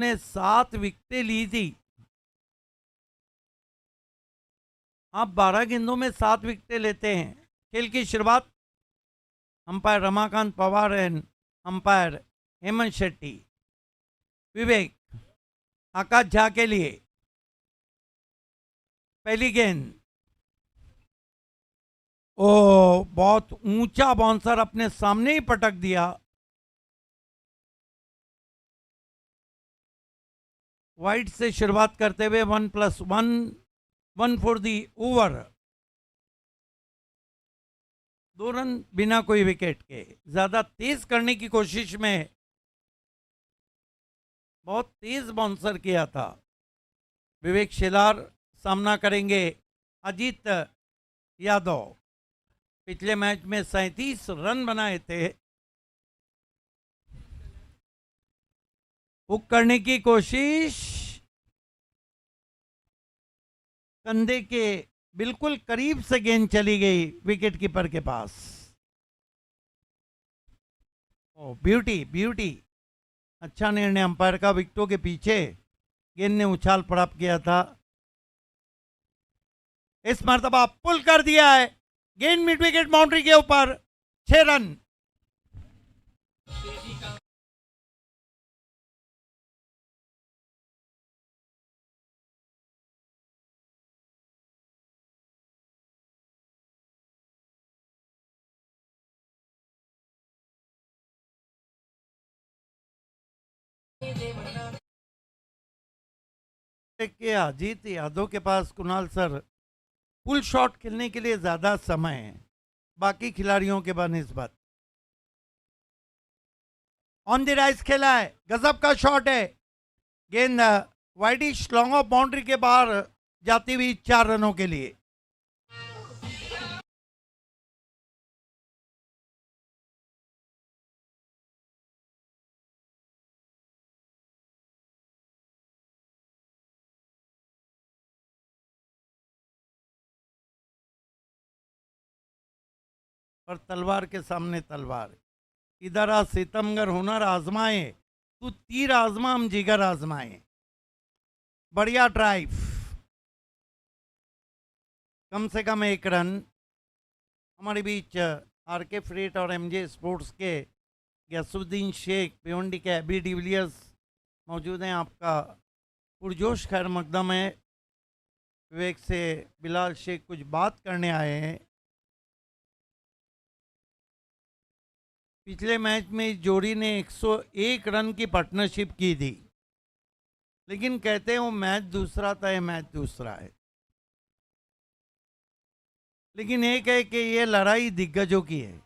ने 7 विकेटें ली थी। आप 12 गेंदों में 7 विकेटें लेते हैं। खेल की शुरुआत umpire Ramakant Pawar and umpire Hemant Shetty. Vivek Akash Jha के लिए पहली गेंद। ओ, बहुत ऊंचा बाउंसर अपने सामने ही पटक दिया। वाइड से शुरुआत करते हुए 1+1 1 फॉर दी ओवर। 2 रन बिना कोई विकेट के। ज्यादा तेज करने की कोशिश में बहुत तेज बाउंसर किया था। विवेक शेलार सामना करेंगे अजीत यादव। पिछले मैच में 37 रन बनाए थे। हुक करने की कोशिश, कंधे के बिल्कुल करीब से गेंद चली गई विकेट कीपर के पास। ओ, ब्यूटी ब्यूटी। अच्छा निर्णय अंपायर का। विकेटों के पीछे गेंद ने उछाल प्राप्त किया था। इस मर्तबा पुल कर दिया है। गेंद मिड विकेट बाउंड्री के ऊपर। 6 रन। के अजीत यादव के पास कुणाल सर पुल शॉट खेलने के लिए ज्यादा समय है बाकी खिलाड़ियों के बनिस्बत। ऑन द राइज खेला है, गजब का शॉट है। गेंद वाइडिश लॉन्ग ऑफ बाउंड्री के बाहर जाती हुई 4 रनों के लिए। और तलवार के सामने तलवार। इधर आ सितमगर हुनर आजमाए, तू तीर आजमा हम जिगर आजमाए। बढ़िया ड्राइव। कम से कम 1 रन। हमारे बीच आरके फ्रेट और एमजे स्पोर्ट्स के गैसुद्दीन शेख, भिवंडी के एबी डिविलियर्स मौजूद हैं। आपका पुरजोश खैर मकदम है। विवेक से बिलाल शेख कुछ बात करने आए हैं। पिछले मैच में इस जोड़ी ने 101 रन की पार्टनरशिप की थी, लेकिन कहते हैं वो मैच दूसरा था, ये मैच दूसरा है। लेकिन एक है कि ये लड़ाई दिग्गजों की है।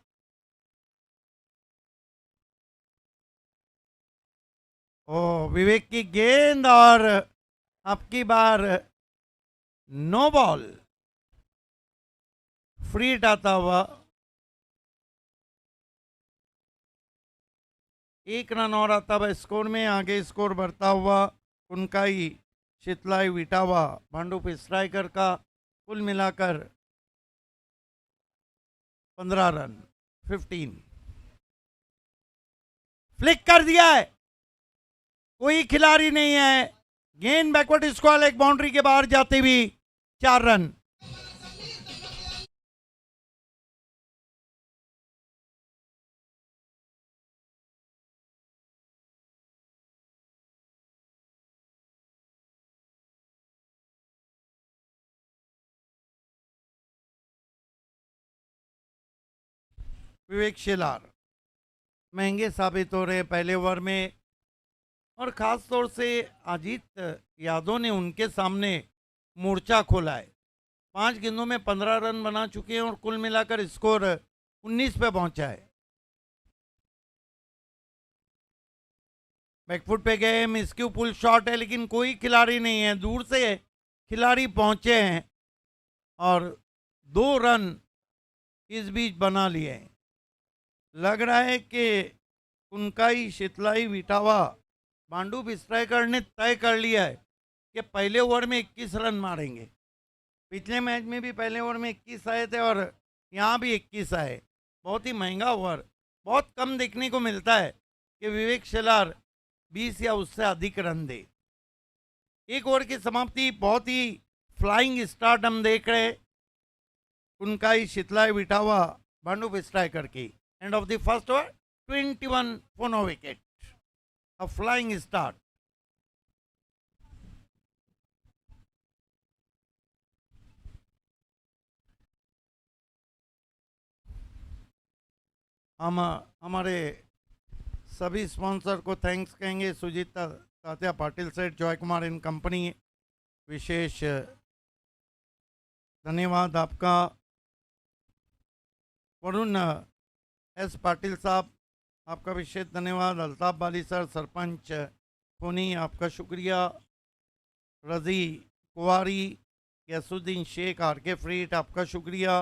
ओ, विवेक की गेंद और आपकी बार नो बॉल। फ्री हिट आता हुआ। 1 रन और आता हुआ स्कोर में। आगे स्कोर बढ़ता हुआ कुनकाई, शीतलाई, विटावा, भांडुप स्ट्राइकर का कुल मिलाकर 15 रन। 15 फ्लिक कर दिया है। कोई खिलाड़ी नहीं है। गेंद बैकवर्ड स्क्वाल एक बाउंड्री के बाहर जाती हुई 4 रन। विवेक शेलार महंगे साबित हो रहे पहले ओवर में, और ख़ास तौर से अजीत यादव ने उनके सामने मोर्चा खोला है। 5 गेंदों में 15 रन बना चुके हैं और कुल मिलाकर स्कोर 19 पे पहुंचा है। बैकफुट पे गए, मिसक्यू पुल शॉट है, लेकिन कोई खिलाड़ी नहीं है। दूर से खिलाड़ी पहुंचे हैं और 2 रन इस बीच बना लिए हैं। लग रहा है कि कुनकाई, शीतलाई, विटावा, भांडुप स्ट्राइकर ने तय कर लिया है कि पहले ओवर में 21 रन मारेंगे। पिछले मैच में भी पहले ओवर में 21 आए थे और यहाँ भी 21 आए। बहुत ही महंगा ओवर। बहुत कम देखने को मिलता है कि विवेक शेलार 20 या उससे अधिक रन दे। एक ओवर की समाप्ति, बहुत ही फ्लाइंग स्टार्ट हम देख रहे, कुनकाई शितलाई विटावा भांडुप स्ट्राइकर की। End of the first over 21 for no wicket, a flying start. हम हमारे सभी स्पॉन्सर को थैंक्स कहेंगे, सुजीत तात्या पाटिल सेठ, जॉय कुमार इन कंपनी, विशेष धन्यवाद आपका। वरुण एस पाटिल साहब, आपका विशेष धन्यवाद। अल्ताफ बाली सर, सरपंच फोनी, आपका शुक्रिया। रजी कुवारी, यसुद्दीन शेख, आर के फ्रीट, आपका शुक्रिया।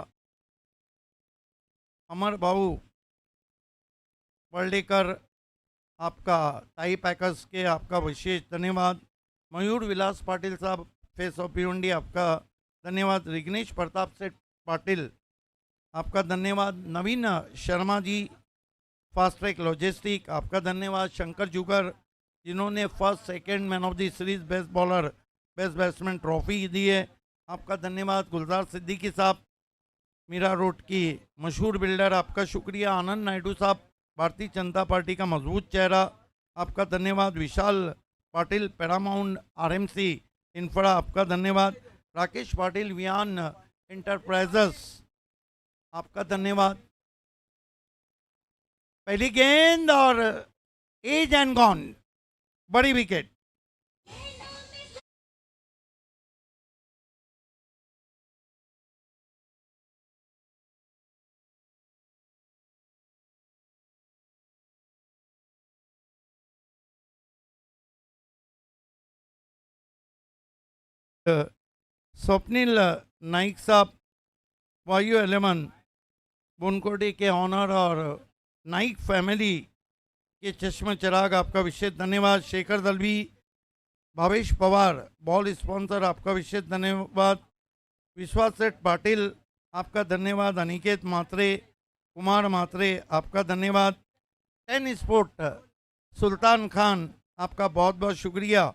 अमर बाबू वर्डेकर, आपका ताई पैकर्स के आपका विशेष धन्यवाद। मयूर विलास पाटिल साहब, फेस ऑफ भिवंडी, आपका धन्यवाद। रिग्नेश प्रताप सेठ पाटिल, आपका धन्यवाद। Naveen Sharma ji, fast track logistic, आपका धन्यवाद। शंकर जुगर, जिन्होंने first second man of the series, best bowler, best batsman trophy दी है, आपका धन्यवाद। गुलजार सिद्दीकी साहब, मीरा रोड की मशहूर बिल्डर, आपका शुक्रिया। आनंद नायडू साहब, भारतीय जनता पार्टी का मजबूत चेहरा, आपका धन्यवाद। विशाल पाटिल, पैरामाउंट आरएमसी इंफ्रा, आपका धन्यवाद। राकेश पाटिल, वियान इंटरप्राइजेस, आपका धन्यवाद। पहली गेंद और एज एंड गॉन, बड़ी विकेट। स्वप्निल नाइक साहब, वायु एलेमन बुनकोटी के ऑनर और नाइक फैमिली के चश्मे चिराग, आपका विशेष धन्यवाद। शेखर दलवी, भावेश पवार, बॉल स्पॉन्सर, आपका विशेष धन्यवाद। विश्वास सेठ पाटिल, आपका धन्यवाद। अनिकेत मात्रे, कुमार मात्रे, आपका धन्यवाद। टेन स्पोर्ट सुल्तान खान, आपका बहुत बहुत शुक्रिया।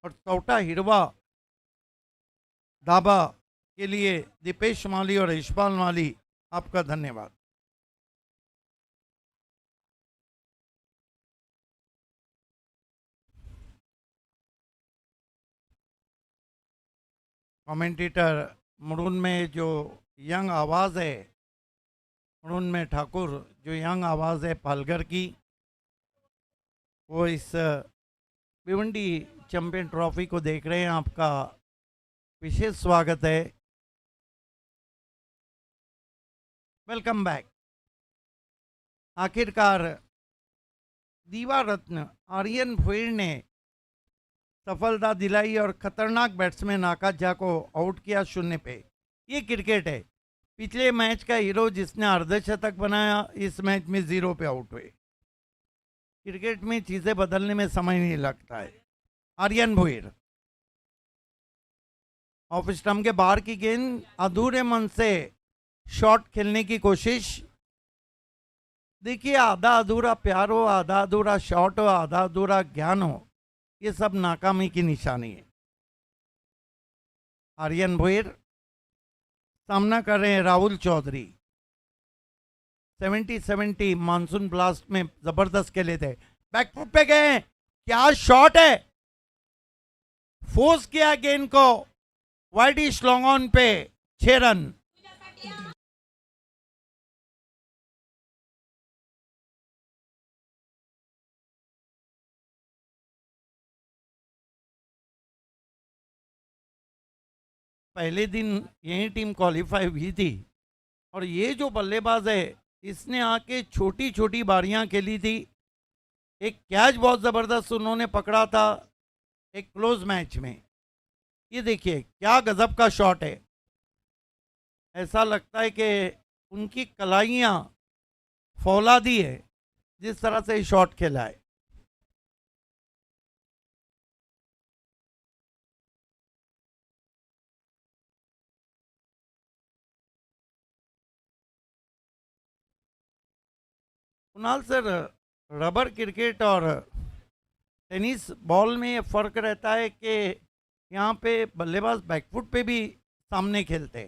और चौटा हिरवा ढाबा के लिए दीपेश माली और यशपाल माली, आपका धन्यवाद। कमेंटेटर मुरुन में जो यंग आवाज़ है, मुरुन में ठाकुर, जो यंग आवाज़ है पालघर की, वो इस भिवंडी चैंपियन ट्रॉफी को देख रहे हैं, आपका विशेष स्वागत है। Welcome back. आखिरकार दीवा रत्न आर्यन भोईर ने सफलता दिलाई और खतरनाक बैट्समैन आकाश झा को आउट किया 0 पे। ये क्रिकेट है। पिछले मैच का हीरो जिसने अर्धशतक बनाया, इस मैच में 0 पे आउट हुए। क्रिकेट में चीजें बदलने में समय नहीं लगता है। आर्यन भोईर, ऑफ स्टंप के बाहर की गेंद, अधूरे मन से शॉट खेलने की कोशिश। देखिए, आधा अधूरा प्यार हो, आधा अधूरा शॉट हो, आधा अधूरा ज्ञान हो, ये सब नाकामी की निशानी है। आर्यन भोईर सामना कर रहे हैं राहुल चौधरी। 70-70 मानसून ब्लास्ट में जबरदस्त खेले थे। बैकफुट पे गए, क्या शॉट है, फोर्स किया गेंद को, वाइडिश लॉन्ग ऑन पे, 6 रन। पहले दिन यही टीम क्वालिफाई हुई थी और ये जो बल्लेबाज है, इसने आके छोटी छोटी बारियां खेली थी। एक कैच बहुत ज़बरदस्त उन्होंने पकड़ा था एक क्लोज मैच में। ये देखिए क्या गजब का शॉट है। ऐसा लगता है कि उनकी कलाइयाँ फौलादी है जिस तरह से शॉट खेला है। कुणाल सर, रबर क्रिकेट और टेनिस बॉल में ये फर्क रहता है कि यहाँ पे बल्लेबाज बैकफुट पे भी सामने खेलते,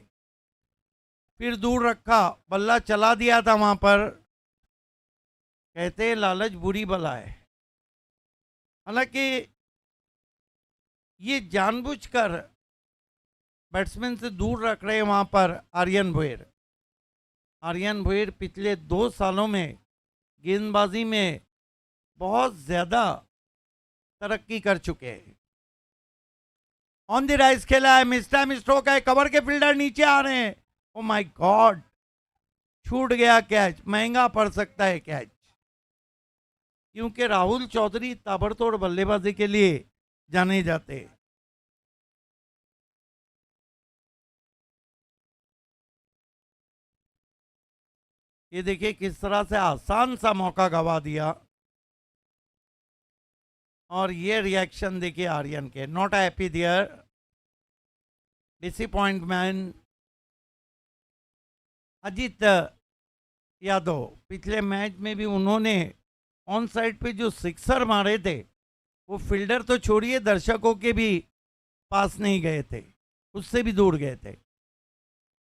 फिर दूर रखा, बल्ला चला दिया था वहां पर। कहते हैं लालच बुरी बला है। हालांकि ये जानबूझकर बैट्समैन से दूर रख रहे हैं वहां पर आर्यन भोयर। आर्यन भोयर पिछले 2 सालों में गेंदबाजी में बहुत ज़्यादा तरक्की कर चुके हैं। ऑन द राइज खेला है, मिस टाइम स्ट्रोक है, कवर के फील्डर नीचे आ रहे हैं। ओ माय गॉड, छूट गया कैच, महंगा पड़ सकता है कैच, क्योंकि राहुल चौधरी ताबड़तोड़ बल्लेबाजी के लिए जाने जाते हैं। ये देखिए किस तरह से आसान सा मौका गवा दिया, और ये रिएक्शन देखिए आर्यन के, not happy there, disappointment. Ajit Yadav पिछले मैच में भी उन्होंने ऑन साइड पे जो सिक्सर मारे थे, वो फील्डर तो छोड़िए दर्शकों के भी पास नहीं गए थे, उससे भी दूर गए थे।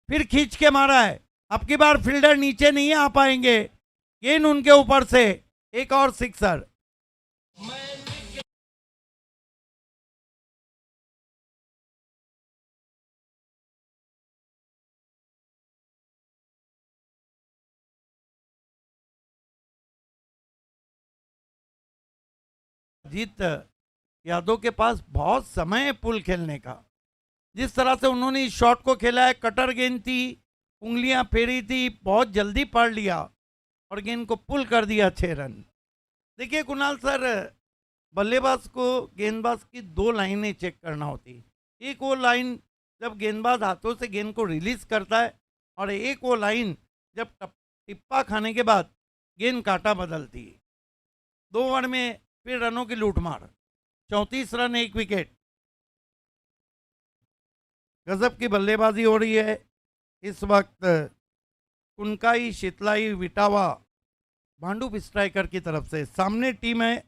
फिर खींच के मारा है, अब की बार फील्डर नीचे नहीं आ पाएंगे, गेंद उनके ऊपर से, एक और सिक्सर। जीत यादव के पास बहुत समय है पुल खेलने का। जिस तरह से उन्होंने इस शॉट को खेला है, कटर गेंद थी, उंगलियां फेरी थी, बहुत जल्दी पढ़ लिया और गेंद को पुल कर दिया 6 रन। देखिए कुणाल सर, बल्लेबाज को गेंदबाज की 2 लाइनें चेक करना होती। एक वो लाइन जब गेंदबाज हाथों से गेंद को रिलीज करता है, और एक वो लाइन जब टिप्पा खाने के बाद गेंद काटा बदलती है। 2 ओवर में फिर रनों की लूटमार, 34 रन 1 विकेट। गजब की बल्लेबाजी हो रही है इस वक्त। कुनकाई शीतलाई विटावा भांडुप स्ट्राइकर की तरफ से। सामने टीम है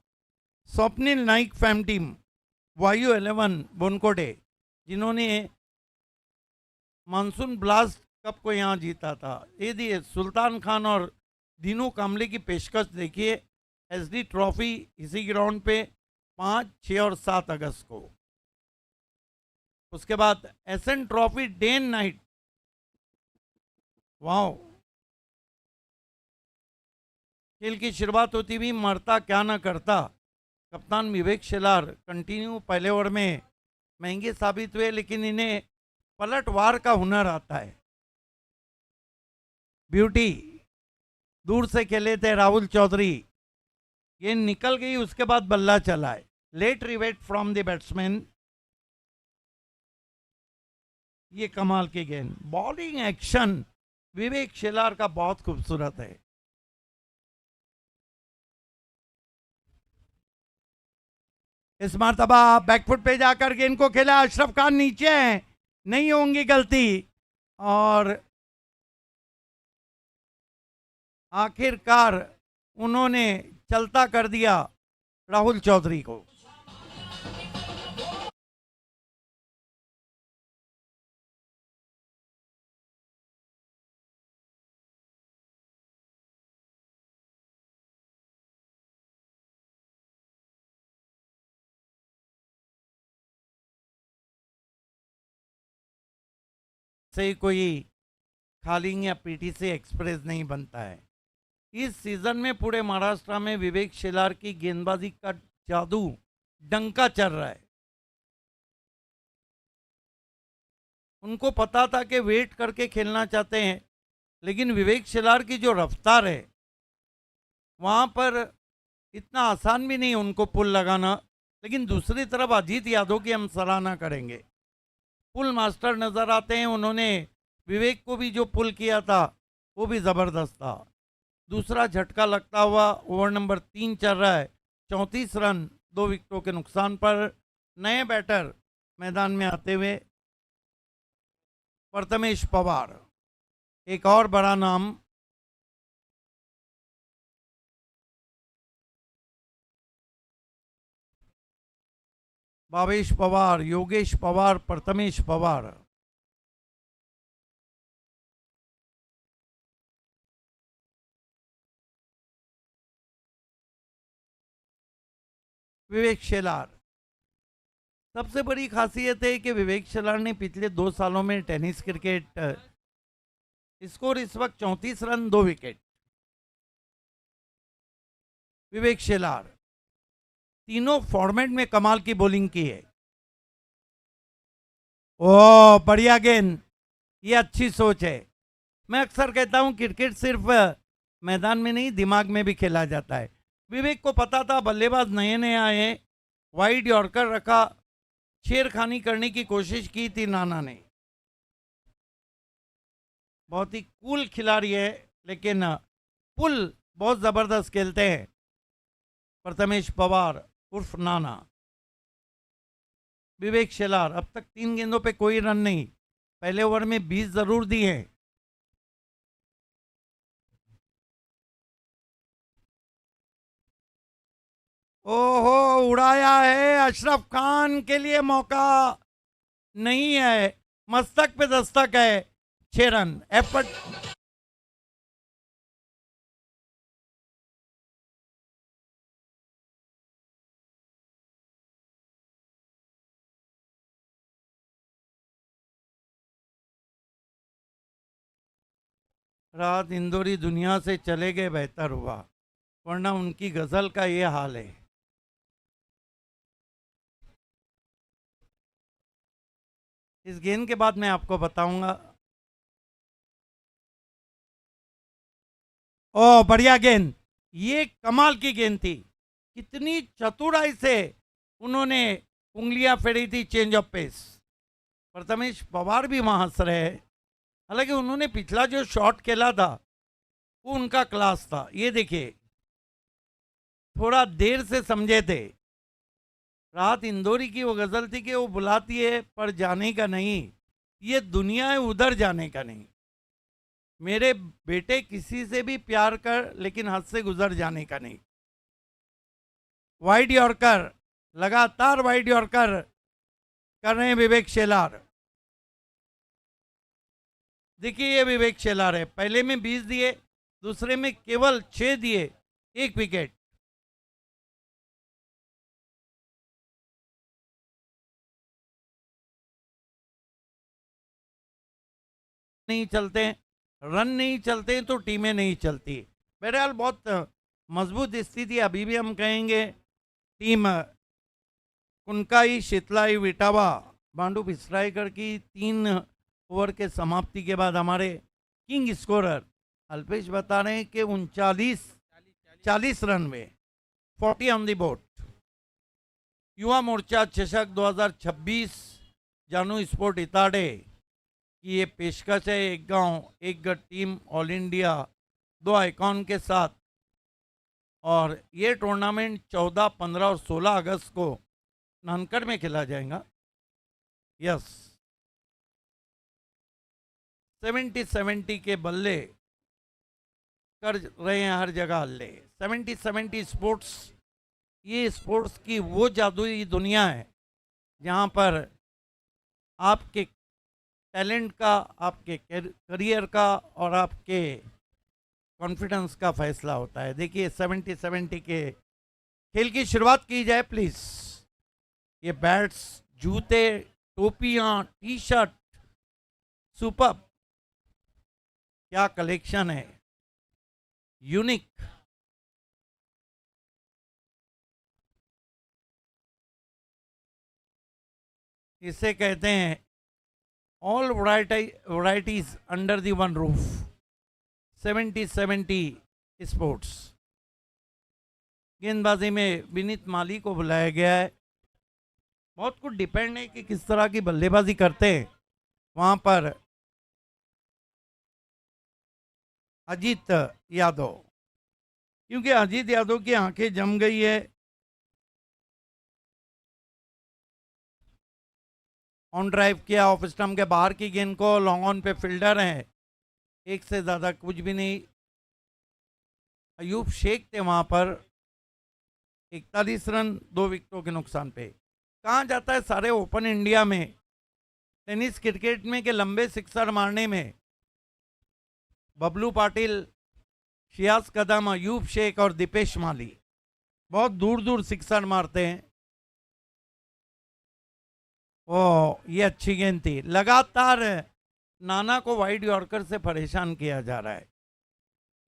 स्वप्निल नाइक फैम टीम, वायु 11 बोनकोटे, जिन्होंने मानसून ब्लास्ट कप को यहाँ जीता था। ये दिए सुल्तान खान और दीनू कामले की पेशकश देखिए, एसडी ट्रॉफी इसी ग्राउंड पे 5, 6 और 7 अगस्त को। उसके बाद SN trophy day and night. Wow, खेल की शुरुआत होती हुई मरता क्या ना करता, कप्तान विवेक शेलार कंटिन्यू पहले ओवर में महंगे साबित हुए, लेकिन इन्हें पलटवार का हुनर आता है। ब्यूटी दूर से खेले थे राहुल चौधरी, ये निकल गई, उसके बाद बल्ला चला है। Late rivet from the batsman. ये कमाल की गेंद, बॉलिंग एक्शन विवेक शेलार का बहुत खूबसूरत है। इस मरतबा बैकफुट पे जाकर गेंद को खेला, अशरफ खान नीचे हैं, नहीं होंगी गलती, और आखिरकार उन्होंने चलता कर दिया राहुल चौधरी को। से कोई खालिंग या पीटीसी एक्सप्रेस नहीं बनता है। इस सीजन में पूरे महाराष्ट्र में विवेक शेलार की गेंदबाजी का जादू डंका चल रहा है। उनको पता था कि वेट करके खेलना चाहते हैं, लेकिन विवेक शेलार की जो रफ्तार है, वहां पर इतना आसान भी नहीं उनको पुल लगाना। लेकिन दूसरी तरफ अजीत यादव की हम सराहना करेंगे, पुल मास्टर नजर आते हैं। उन्होंने विवेक को भी जो पुल किया था वो भी ज़बरदस्त था। दूसरा झटका लगता हुआ ओवर नंबर 3 चल रहा है, 34 रन 2 विकेटों के नुकसान पर। नए बैटर मैदान में आते हुए प्रथमेश पवार, एक और बड़ा नाम। भावेश पवार, योगेश पवार, प्रथमेश पवार। विवेक शेलार। सबसे बड़ी खासियत है कि विवेक शेलार ने पिछले 2 सालों में टेनिस क्रिकेट स्कोर इस वक्त 34 रन 2 विकेट। विवेक शेलार तीनों फॉर्मेट में कमाल की बॉलिंग की है। ओ बढ़िया गेंद, ये अच्छी सोच है। मैं अक्सर कहता हूं क्रिकेट सिर्फ मैदान में नहीं दिमाग में भी खेला जाता है। विवेक को पता था बल्लेबाज नए नए आए, वाइड यॉर्कर रखा, छेड़खानी करने की कोशिश की थी नाना ने। बहुत ही कूल खिलाड़ी है, लेकिन पुल बहुत जबरदस्त खेलते हैं प्रथमेश पवार उर्फ नाना। विवेक शेलार अब तक 3 गेंदों पे कोई रन नहीं, पहले ओवर में 20 जरूर दिए हैं। ओहो, उड़ाया है। अशरफ खान के लिए मौका नहीं है, मस्तक पे दस्तक है। 6 रन एफर्ट। राहत इंदौरी दुनिया से चले गए, बेहतर हुआ, वरना उनकी गजल का ये हाल है। इस गेंद के बाद मैं आपको बताऊंगा। ओ बढ़िया गेंद, ये कमाल की गेंद थी। कितनी चतुराई से उन्होंने उंगलियां फेरी थी change of pace. Prathamesh Pawar भी वहां हंस रहे हैं। हालांकि उन्होंने पिछला जो शॉट खेला था वो उनका क्लास था। ये देखिए, थोड़ा देर से समझे थे। राहत इंदौरी की वो गजल थी कि वो बुलाती है पर जाने का नहीं, ये दुनिया है उधर जाने का नहीं। मेरे बेटे किसी से भी प्यार कर, लेकिन हद से गुजर जाने का नहीं। वाइड यॉर्कर, लगातार वाइड यॉर्कर कर रहे हैं विवेक शेलार। देखिए ये विवेक शेलार है, पहले में 20 दिए, दूसरे में केवल 6 दिए, 1 विकेट। नहीं चलते, रन नहीं चलते तो टीमें नहीं चलती। बहरहाल बहुत मजबूत स्थिति अभी भी हम कहेंगे। टीम कुनकाई, शीतलाई, विटावा, बांडू पिसराईगढ़ की 3 ओवर के समाप्ति के बाद हमारे किंग स्कोरर अल्पेश बता रहे हैं कि 40 रन में 40 on the board. Yuva Morcha चषक 2026 जानू स्पोर्ट इताड़े की ये पेशकश है। एक गांव एक गढ़ टीम ऑल इंडिया 2 आइकॉन के साथ, और ये टूर्नामेंट 14, 15 और 16 अगस्त को नानकड़ में खेला जाएगा। यस, 70-70 के बल्ले कर रहे हैं हर जगह हल्ले। 70-70 स्पोर्ट्स, ये स्पोर्ट्स की वो जादुई दुनिया है जहाँ पर आपके टैलेंट का, आपके करियर का और आपके कॉन्फिडेंस का फैसला होता है। देखिए 70-70 के खेल की शुरुआत की जाए प्लीज। ये बैट्स, जूते, टोपियां, टी शर्ट, सुपर, क्या कलेक्शन है, यूनिक। इसे कहते हैं all varieties under the one roof. 70-70 sports. गेंदबाजी में विनीत माली को बुलाया गया है। बहुत कुछ डिपेंड है कि किस तरह की बल्लेबाजी करते हैं वहां पर अजीत यादव, क्योंकि अजीत यादव की आंखें जम गई है। ऑन ड्राइव किया, ऑफ स्टंप के बाहर की गेंद को, लॉन्ग ऑन पे फील्डर हैं, एक से ज़्यादा कुछ भी नहीं। अयूब शेख थे वहाँ पर। 41 रन 2 विकेटों के नुकसान पे। कहा जाता है सारे ओपन इंडिया में टेनिस क्रिकेट में के लंबे सिक्सर मारने में बबलू पाटिल, शियाज कदम, अयूब शेख और दीपेश माली बहुत दूर दूर सिक्सर मारते हैं। ओ ये अच्छी गेंद थी। लगातार नाना को वाइड यॉर्कर से परेशान किया जा रहा है।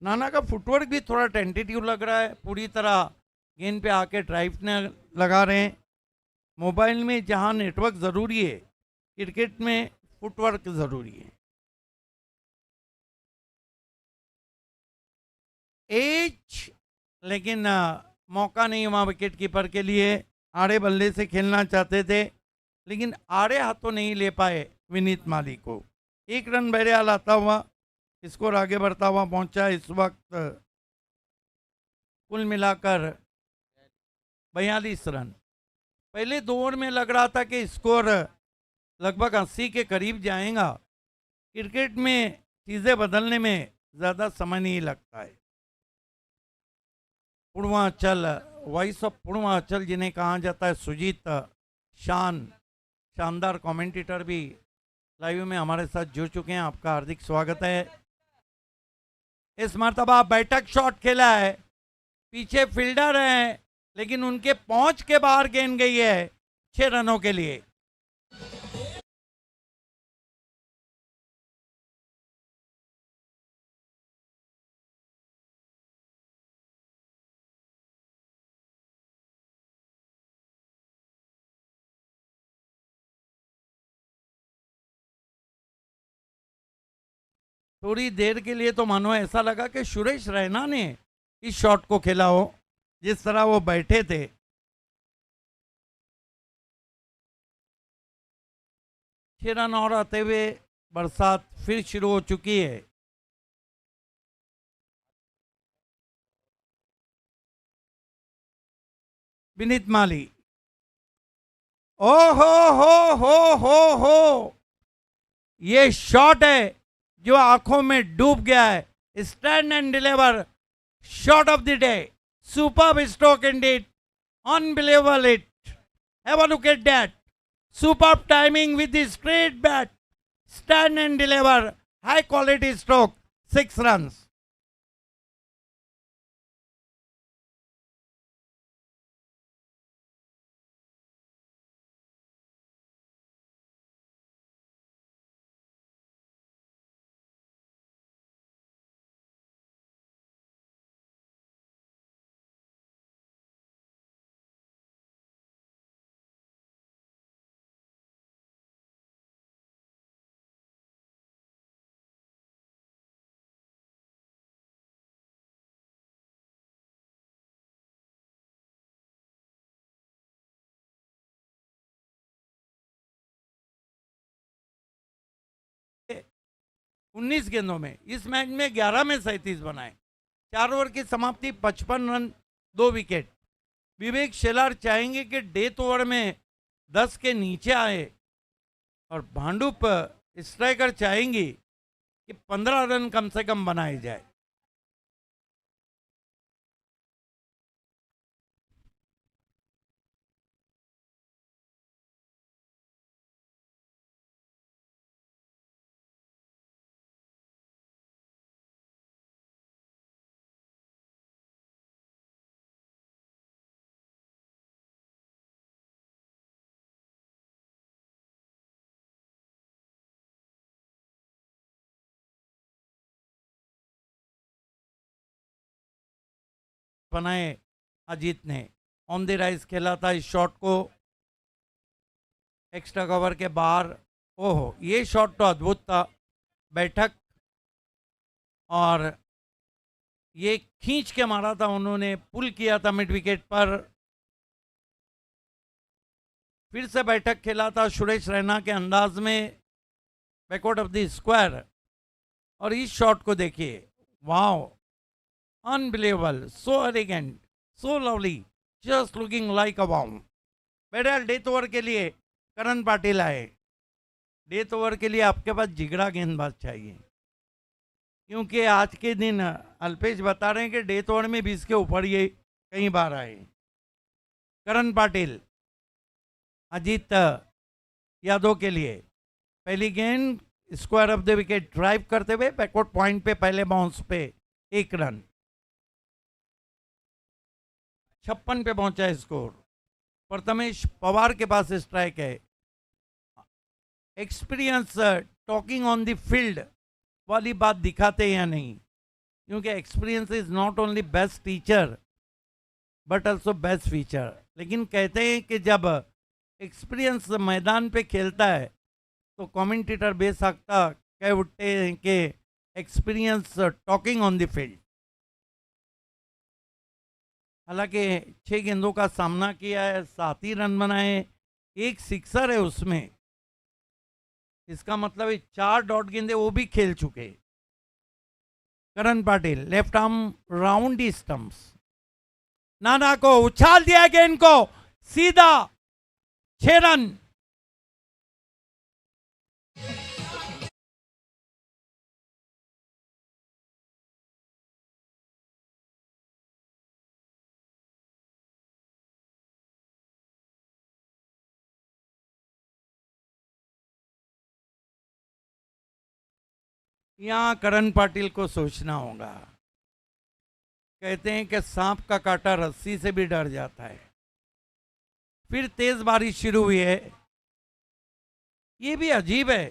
नाना का फुटवर्क भी थोड़ा टेंटेटिव लग रहा है, पूरी तरह गेंद पे आके ड्राइव ने लगा रहे हैं। मोबाइल में जहां नेटवर्क ज़रूरी है, क्रिकेट में फुटवर्क ज़रूरी है। एज लेकिन मौका नहीं हुआ विकेट कीपर के लिए। आड़े बल्ले से खेलना चाहते थे लेकिन आड़े हाथों नहीं ले पाए विनीत माली को। एक रन बहरहाल आता हुआ स्कोर आगे बढ़ता हुआ पहुंचा। इस वक्त कुल मिलाकर 42 रन। पहले 2 ओवर में लग रहा था कि स्कोर लगभग 80 के करीब जाएगा। क्रिकेट में चीज़ें बदलने में ज़्यादा समय नहीं लगता है। पूर्वांचल, वॉइस ऑफ पूर्वांचल जिन्हें कहा जाता है, सुजीत शानदार कमेंटेटर भी लाइव में हमारे साथ जुड़ चुके हैं। आपका हार्दिक स्वागत है। इस मर्तबा बैठक शॉट खेला है, पीछे फील्डर हैं लेकिन उनके पहुंच के बाहर गेंद गई है 6 रनों के लिए। थोड़ी देर के लिए तो मानो ऐसा लगा कि सुरेश रैना ने इस शॉट को खेला हो, जिस तरह वो बैठे थे। छह रन और आते हुए बरसात फिर शुरू हो चुकी है। विनीत माली, ओ हो, ये शॉट है जो आंखों में डूब गया है। Stand and deliver shot of the day, superb stroke Indeed, unbelievable it. Have a look at that, superb timing with the straight bat, stand and deliver, high quality stroke, 6 runs. उन्नीस गेंदों में इस मैच में 11 में 37 बनाए। 4 over की समाप्ति, 55 run, 2 wicket. विवेक शेलार चाहेंगे कि डेथ ओवर में 10 के नीचे आए और भांडुप स्ट्राइकर चाहेंगी कि 15 रन कम से कम बनाए जाए। बनाए अजीत ने ऑन द राइज खेला था इस शॉट को एक्स्ट्रा कवर के बाहर। ओहो, ये शॉट तो अद्भुत था। बैठक और ये खींच के मारा था उन्होंने, पुल किया था मिड विकेट पर। फिर से बैठक खेला था सुरेश रैना के अंदाज में, बैकवर्ड ऑफ द स्क्वायर। और इस शॉट को देखिए, wow, unbelievable, so elegant, so lovely, just looking like a bomb. बहरहाल डेथ ओवर के लिए करण पाटिल आए। डेथ ओवर के लिए आपके पास जिगरा गेंदबाज चाहिए, क्योंकि आज के दिन अल्पेश बता रहे हैं कि डेथ ओवर में 20 के ऊपर ये कई बार आए। करण पाटिल अजीत यादव के लिए। पहली गेंद square of the wicket drive करते हुए बैकवर्ड पॉइंट पे पहले बाउंस पे 1 रन। 56 पे पहुंचा है स्कोर। प्रथमेश पवार के पास स्ट्राइक है। Experience talking on the field वाली बात दिखाते हैं या नहीं, क्योंकि experience is not only best teacher but also best feature. लेकिन कहते हैं कि जब एक्सपीरियंस मैदान पे खेलता है तो कमेंटेटर बेसाख्ता कह उठते हैं कि experience talking on the field. हालांकि 6 गेंदों का सामना किया है, 7 ही रन बनाए, 1 सिक्सर है उसमें। इसका मतलब है 4 डॉट गेंदे वो भी खेल चुके। करण पाटिल लेफ्ट आर्म राउंड दी स्टंप्स, नाना को उछाल दिया गेंद को सीधा, 6 रन। यहां करण पाटिल को सोचना होगा। कहते हैं कि सांप का काटा रस्सी से भी डर जाता है। फिर तेज बारिश शुरू हुई है। ये भी अजीब है,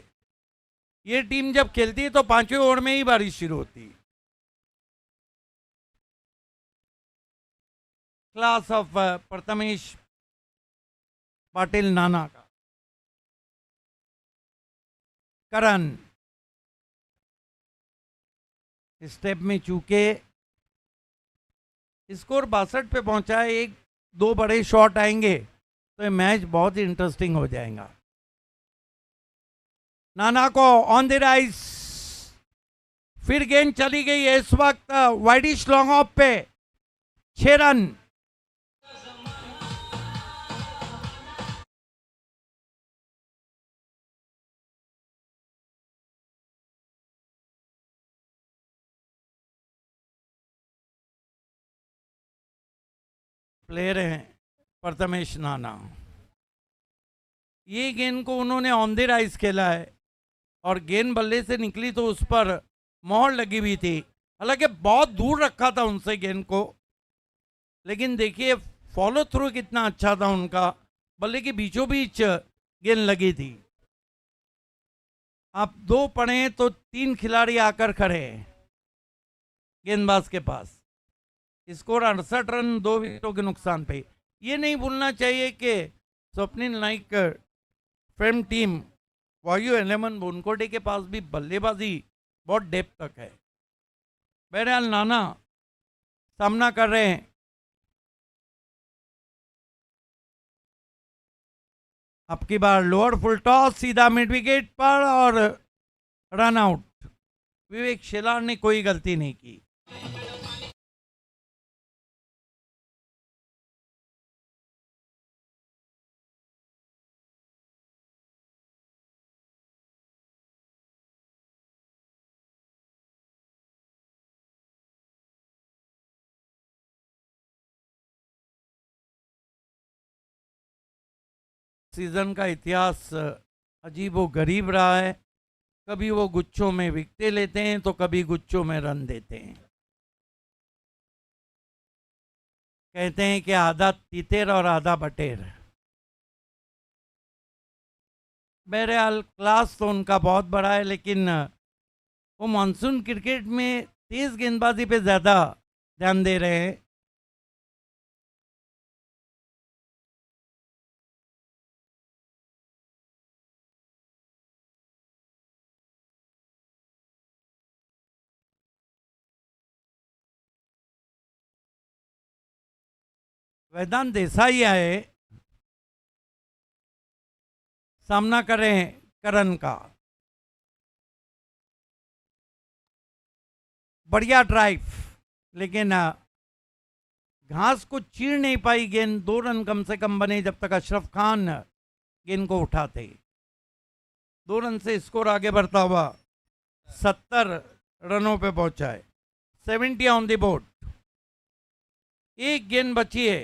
ये टीम जब खेलती है तो 5वें ओवर में ही बारिश शुरू होती है। क्लास ऑफ प्रथमेश पाटिल नाना का। करण स्टेप में चूके, स्कोर 62 पे पहुंचा है। 1-2 बड़े शॉट आएंगे तो ये मैच बहुत ही इंटरेस्टिंग हो जाएगा। नाना को ऑन द राइस, फिर गेंद चली गई है इस वक्त वाइडिश लॉन्ग ऑफ पे, 6 रन। प्लेयर हैं प्रथमेश नाना। ये गेंद को उन्होंने ऑन द राइस खेला है और गेंद बल्ले से निकली तो उस पर मोहर लगी हुई थी। हालांकि बहुत दूर रखा था उनसे गेंद को, लेकिन देखिए फॉलो थ्रू कितना अच्छा था उनका। बल्ले के बीचों बीच गेंद लगी थी। आप 2 पढ़े तो 3 खिलाड़ी आकर खड़े हैं गेंदबाज के पास। स्कोर 68 रन 2 विकेटों के नुकसान पे। ये नहीं भूलना चाहिए कि स्वप्निल नाइक फेम टीम वायु 11 बोनकोटे के पास भी बल्लेबाजी बहुत डेप्थ तक है। बहरहाल नाना सामना कर रहे हैं। अब की बार लोअर फुल टॉस सीधा मिड विकेट पर और रन आउट। विवेक शेलार ने कोई गलती नहीं की। सीजन का इतिहास अजीब व गरीब रहा है। कभी वो गुच्छों में विकेटें लेते हैं तो कभी गुच्छों में रन देते हैं। कहते हैं कि आधा तितेर और आधा बटेर। बहरहाल क्लास तो उनका बहुत बड़ा है, लेकिन वो मानसून क्रिकेट में तेज गेंदबाजी पे ज़्यादा ध्यान दे रहे हैं। वेदांत देसाई आए, सामना कर रहे हैं करण का। बढ़िया ड्राइव, लेकिन घास को चीर नहीं पाई गेंद। 2 रन कम से कम बने जब तक अशरफ खान गेंद को उठाते। 2 रन से स्कोर आगे बढ़ता हुआ 70 रनों पे पहुंचा है। 70 ऑन द बोर्ड। 1 गेंद बची है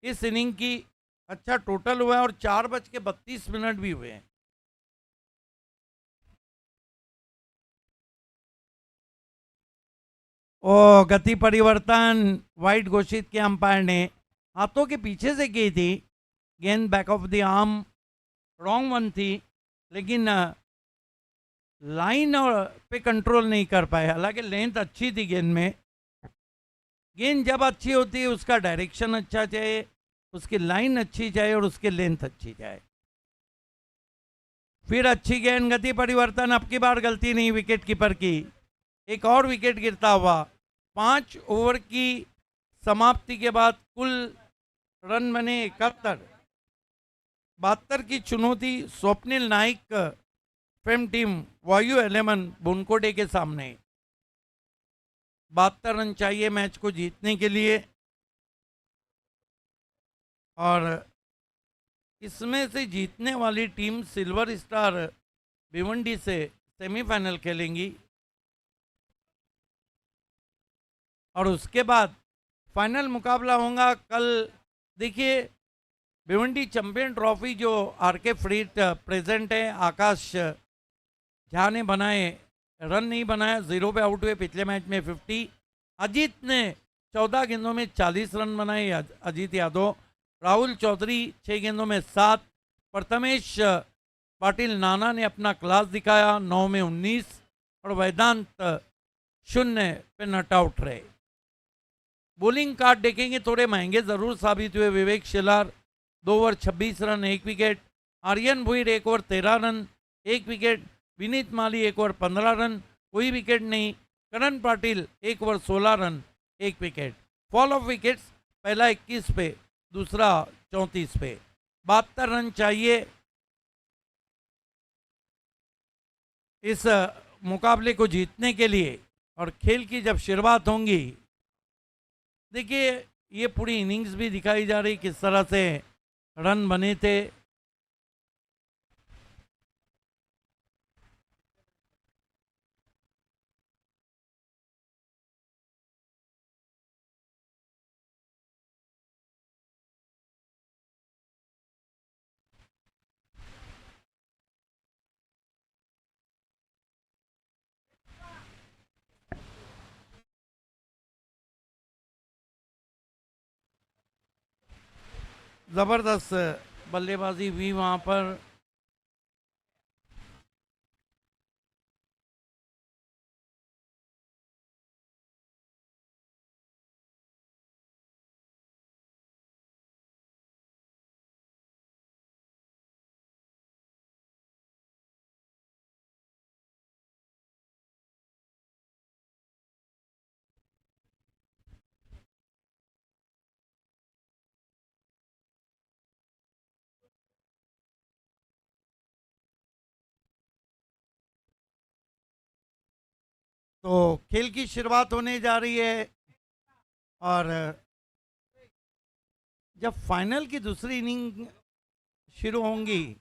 इस इनिंग की अच्छा टोटल हुआ है और 4:32 भी हुए हैं। ओ गति परिवर्तन वाइड घोषित किया अंपायर ने, हाथों के पीछे से की थी गेंद, back of the arm, wrong one थी, लेकिन लाइन और पे कंट्रोल नहीं कर पाए। हालांकि लेंथ अच्छी थी गेंद में। गेंद जब अच्छी होती है उसका डायरेक्शन अच्छा चाहिए, उसकी लाइन अच्छी चाहिए और उसकी लेंथ अच्छी चाहिए। फिर अच्छी गेंद, गति परिवर्तन, अब की बार गलती नहीं विकेट कीपर की। एक और विकेट गिरता हुआ। 5 ओवर की समाप्ति के बाद कुल रन बने 71। 72 की चुनौती स्वप्निल नाइक फेम टीम वायु एलेमन बुनकोटे के सामने। 72 रन चाहिए मैच को जीतने के लिए, और इसमें से जीतने वाली टीम सिल्वर स्टार भिवंडी से सेमीफाइनल खेलेंगी और उसके बाद फाइनल मुकाबला होगा कल। देखिए भिवंडी चैंपियन ट्रॉफी जो आरके फ्रीट प्रेजेंट है, आकाश झा ने बनाए, रन नहीं बनाया, 0 पे आउट हुए, पिछले मैच में 50। अजीत ने 14 गेंदों में 40 रन बनाए, अजीत यादव। राहुल चौधरी 6 गेंदों में 7। प्रथमेश पाटिल नाना ने अपना क्लास दिखाया, 9 में 19, और वेदांत 0 पे नट आउट रहे। बॉलिंग कार्ड देखेंगे थोड़े महंगे जरूर साबित हुए। Vivek Shelar 2 over 26 run 1 wicket, Aryan Bhuir 1 over 13 run 1 wicket, Vineet Mali 1 over 15 run कोई विकेट नहीं, Karan Patil 1 over 16 run 1 wicket. Fall of wickets, पहला 21 पे, दूसरा 34 पे। 72 रन चाहिए इस मुकाबले को जीतने के लिए। और खेल की जब शुरुआत होंगी, देखिए ये पूरी इनिंग्स भी दिखाई जा रही किस तरह से रन बने थे। जबरदस्त बल्लेबाजी हुई वहां पर। तो खेल की शुरुआत होने जा रही है और जब फाइनल की दूसरी इनिंग शुरू होंगी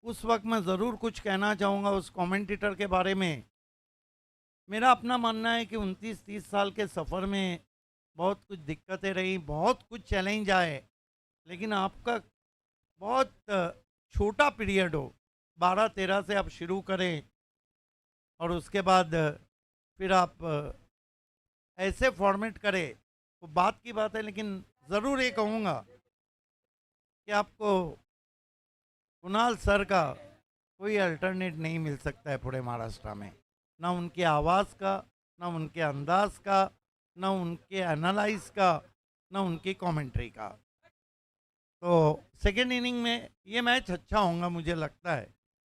उस वक्त मैं ज़रूर कुछ कहना चाहूँगा उस कमेंटेटर के बारे में। मेरा अपना मानना है कि 29-30 साल के सफ़र में बहुत कुछ दिक्कतें रही, बहुत कुछ चैलेंज आए, लेकिन आपका बहुत छोटा पीरियड हो, 12-13 से आप शुरू करें और उसके बाद फिर आप ऐसे फॉर्मेट करें, तो बात की बात है। लेकिन ज़रूर ये कहूँगा कि आपको कुणाल सर का कोई अल्टरनेट नहीं मिल सकता है पूरे महाराष्ट्र में, ना उनके आवाज़ का, ना उनके अंदाज का, ना उनके एनालाइज का, ना उनकी कमेंट्री का। तो सेकेंड इनिंग में ये मैच अच्छा होगा मुझे लगता है।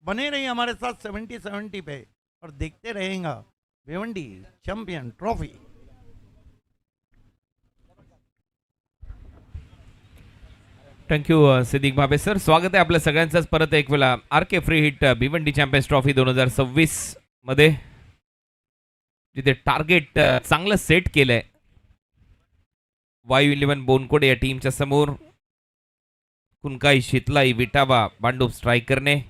बने रही हमारे साथ 70-70 पे और देखते रहेगा Bhiwandi champion trophy. Thank you Siddiq Bhabe sir. स्वागत आहे आपल्या सगळ्यांचंच परत एक वेळा R K free hit Bhiwandi champions trophy 2026 मध्ये, जिथे टार्गेट चांगलं सेट केलंय वायू 11 बोनकोडे या टीमच्या समोर. कुनकाई शितलाई विटावा बांडूप स्ट्रायकरने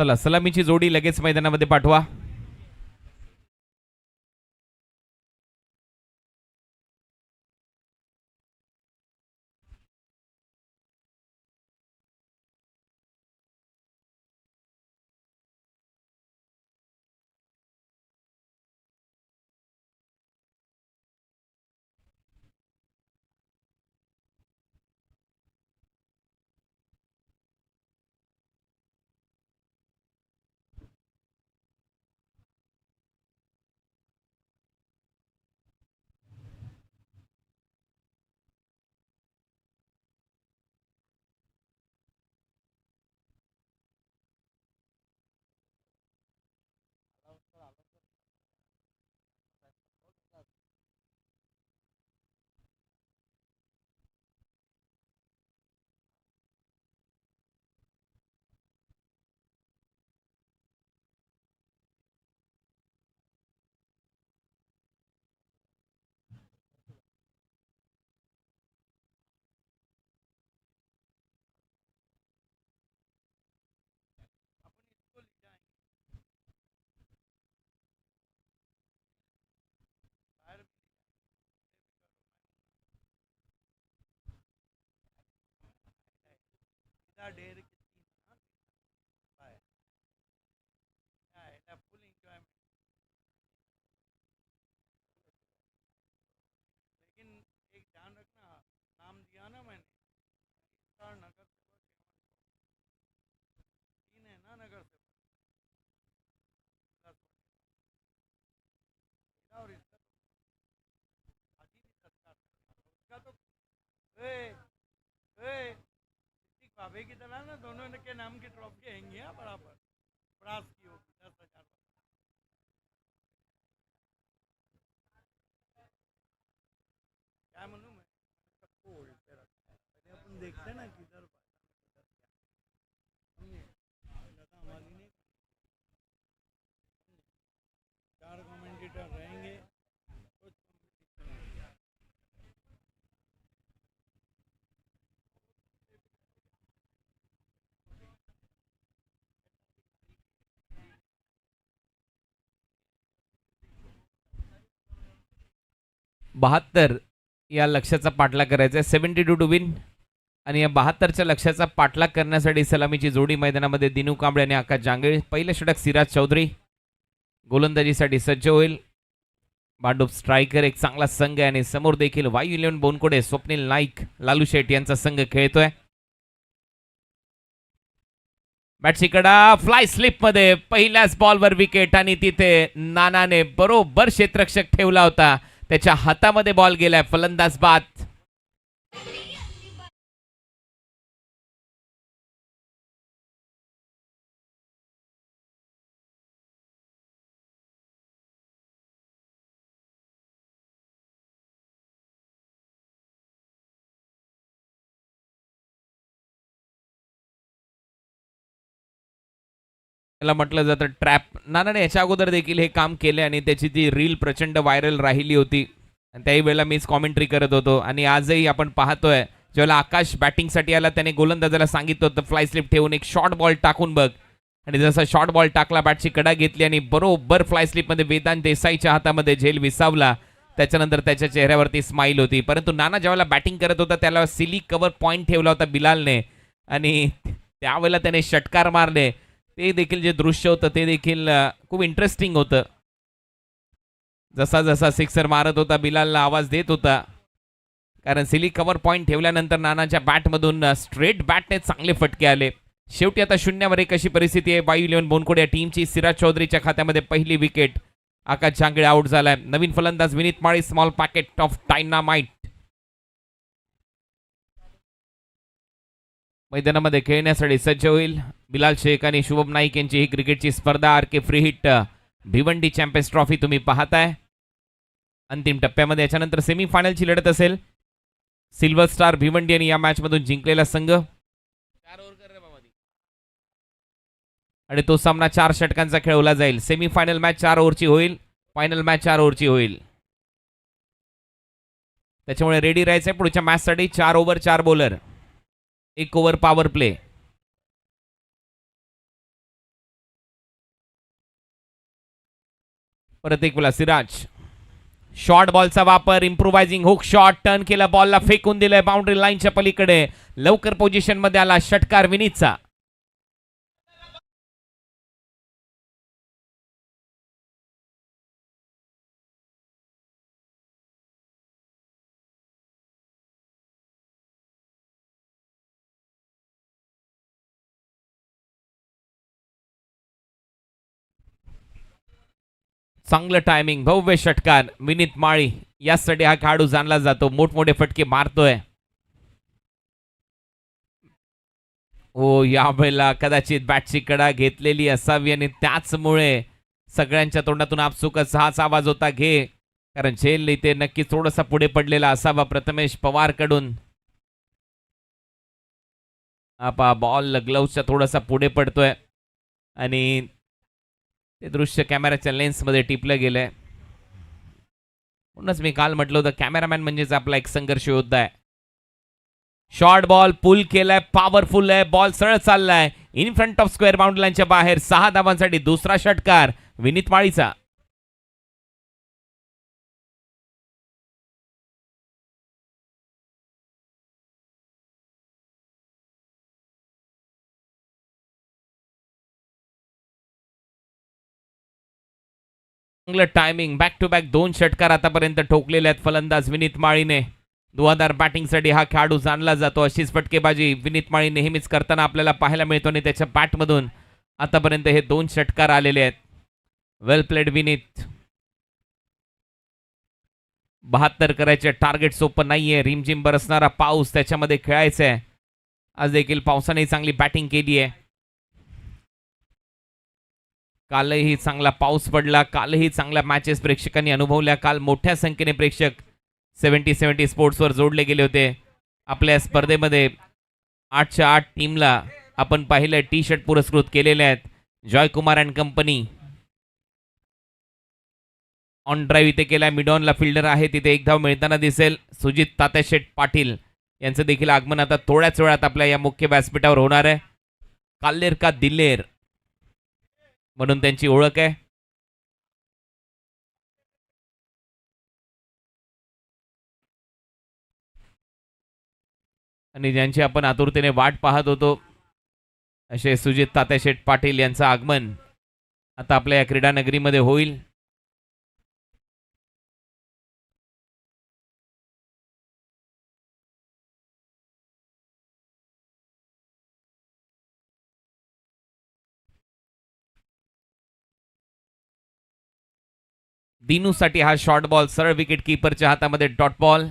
चला सलामीची जोडी लगेच मैदानामध्ये पाठवा. ढेर फुल एंजॉयमेंट. लेकिन एक ध्यान रखना, नाम दिया ना मैंने, स्टार नगर सेवक तीन है ना, नगर सेवक और इसका अजीब सत्कार उसका तो भावे की तरह ना दोनों के नाम की ट्रॉफी आएंगी बराबर. प्रास की होगी 10,000. क्या म्हणू मैं सबको उल्टे रखता है. पहले अपन देखते ना किधर हमारी नहीं. 4 कमेंटेटर रहेंगे. बहात्तर या लक्ष्याचा पाठलाग करायचा आहे. 72 टू विन. आणि या 72च्या लक्ष्याचा पाठलाग करण्यासाठी सलामीची जोडी मैदानामध्ये दिनू कांबळे आणि आकाश जांगळे. पहिलं षटक सिराज चौधरी गोलंदाजीसाठी सज्ज होईल. भांडूप स्ट्रायकर एक चांगला संघ आहे आणि समोर देखील वायू 11 बोनकोडे, स्वप्नील नाईक, लालू शेठ यांचा संघ खेळतोय. बॅटची कडा फ्लाय स्लिप मध्ये पहिल्याच बॉलवर विकेट आणि तिथे नानाने बरोबर क्षेत्ररक्षक ठेवला होता. त्याच्या हातामध्ये बॉल गेलाय. फलंदाज बाद. त्याला म्हटलं जातं ट्रॅप. नानाने याच्या अगोदर देखील हे काम केले आणि त्याची ती रील प्रचंड व्हायरल राहिली होती. आणि त्याही वेळेला मीच कॉमेंट्री करत होतो. आणि आजही आपण पाहतोय ज्यावेळेला आकाश बॅटिंगसाठी आला त्याने गोलंदाजाला सांगितलं होतं फ्लाय स्लिप ठेवून एक शॉर्ट बॉल टाकून बघ. आणि जसा शॉर्ट बॉल टाकला, बॅटची कडा घेतली आणि बरोबर फ्लाय स्लिपमध्ये वेदांत देसाईच्या हातामध्ये झेल विसावला. त्याच्यानंतर त्याच्या चेहऱ्यावरती स्माईल होती. परंतु नाना ज्यावेळेला बॅटिंग करत होता त्याला सिली कव्हर पॉईंट ठेवला होता बिलालने आणि त्यावेळेला त्याने षटकार मारले. ते देखील जे दृश्य होतं ते देखील खूप इंटरेस्टिंग होतं. जसा जसा सिक्सर मारत होता बिलालला आवाज देत होता. कारण सिली कव्हर पॉईंट ठेवल्यानंतर नानाच्या बॅटमधून स्ट्रेट बॅटने चांगले फटके आले. शेवटी आता 0-1 एक अशी परिस्थिती आहे. वायू 11 बोनकोडे या टीमची. सिराज चौधरीच्या खात्यामध्ये पहिली विकेट. आकाश जांगळे आउट झालाय. नवीन फलंदाज विनीत माळी स्मॉल पॅकेट ऑफ डायनामाइट मैदानामध्ये खेळण्यासाठी सज्ज होईल. बिलाल शेख आणि शुभम नाईक यांची ही क्रिकेटची स्पर्धा are K free hit Bhiwandi champions trophy तुम्ही पाहताय. अंतिम टप्प्यामध्ये याच्यानंतर सेमीफायनलची लढत असेल. सिल्वर स्टार भिवंडी आणि या मॅच मधून जिंकलेला संघ आणि तो सामना 4 षटकांचा खेळवला जाईल. सेमीफायनल मॅच 4 ओव्हरची होईल. फायनल मॅच 4 ओव्हरची होईल. त्याच्यामुळे रेडी राहायचंय पुढच्या मॅचसाठी. 4 over 4 bowler, 1 over power play. परत एक वेळा सिराज. शॉर्ट बॉलचा वापर, इम्प्रोवायझिंग हुक शॉट, टर्न केला, बॉलला फेकून दिलंय बाउंड्री लाईनच्या पलीकडे. लवकर पोझिशन मध्ये आला षटकार विनीतचा. चांगलं टायमिंग, भव्य षटकार विनीत माळी. यासाठी हा खेळाडू जाणला जातो, मोठमोठे फटके मारतोय. हो, यावेळेला कदाचित बॅटची कडा घेतलेली असावी आणि त्याचमुळे सगळ्यांच्या तोंडातून आपसुकच हाच आवाज होता घे, कारण झेल इथे नक्की थोडासा पुढे पडलेला असावा प्रथमेश पवार कडून. आपा बॉल ग्लव्सच्या थोडासा पुढे पडतोय आणि ते दृश्य कॅमेराच्या लेन्स मध्ये टिपलं गेलंय. म्हणूनच मी काल म्हटलं होतं कॅमेरामॅन म्हणजेच आपला एक संघर्ष योद्धा आहे. शॉर्ट बॉल पुल केलाय, पॉवरफुल आहे, बॉल सरळ चाललाय in front of square boundary लाईनच्या बाहेर. 6 धावांसाठी दुसरा षटकार विनीत माळीचा. चांगलं टायमिंग, बॅक टू बॅक 2 षटकार आतापर्यंत ठोकलेले आहेत फलंदाज विनीत माळीने. धुवाधार बॅटिंगसाठी हा खेळाडू जाणला जातो. अशीच फटकेबाजी विनीत माळी नेहमीच करताना आपल्याला पाहायला मिळतो आणि त्याच्या बॅटमधून आतापर्यंत हे 2 षटकार आलेले आहेत. Well played Vineet. 72 करायचे टार्गेट सोपं नाहीये. रिमझिम बरसणारा पाऊस, त्याच्यामध्ये खेळायचंय. आज देखील पावसाने चांगली बॅटिंग केली आहे. कालही चांगला पाऊस पडला, कालही चांगल्या मॅचेस प्रेक्षकांनी अनुभवल्या. काल मोठ्या संख्येने प्रेक्षक 70-70 स्पोर्ट्सवर जोडले गेले होते. आपल्या स्पर्धेमध्ये 8च्या 8 टीमला आपण पाहिलं टी शर्ट पुरस्कृत केलेले आहेत. Joykumar and company on drive इथे केलाय. मिडॉनला फिल्डर आहे, तिथे एक धाव मिळताना दिसेल. सुजित तात्याशेठ पाटील यांचं देखील आगमन आता थोड्याच वेळात आपल्या या मुख्य व्यासपीठावर होणार आहे. काल्लेर का दिल्लेर म्हणून त्यांची ओळख आहे. आणि ज्यांची आपण आतुरतेने वाट पाहत होतो असे सुजित तात्याशेठ पाटील यांचं आगमन आता आपल्या या क्रीडा नगरीमध्ये होईल. दिनूसाठी हा शॉर्ट बॉल सरळ विकेट कीपरच्या हातामध्ये डॉट बॉल.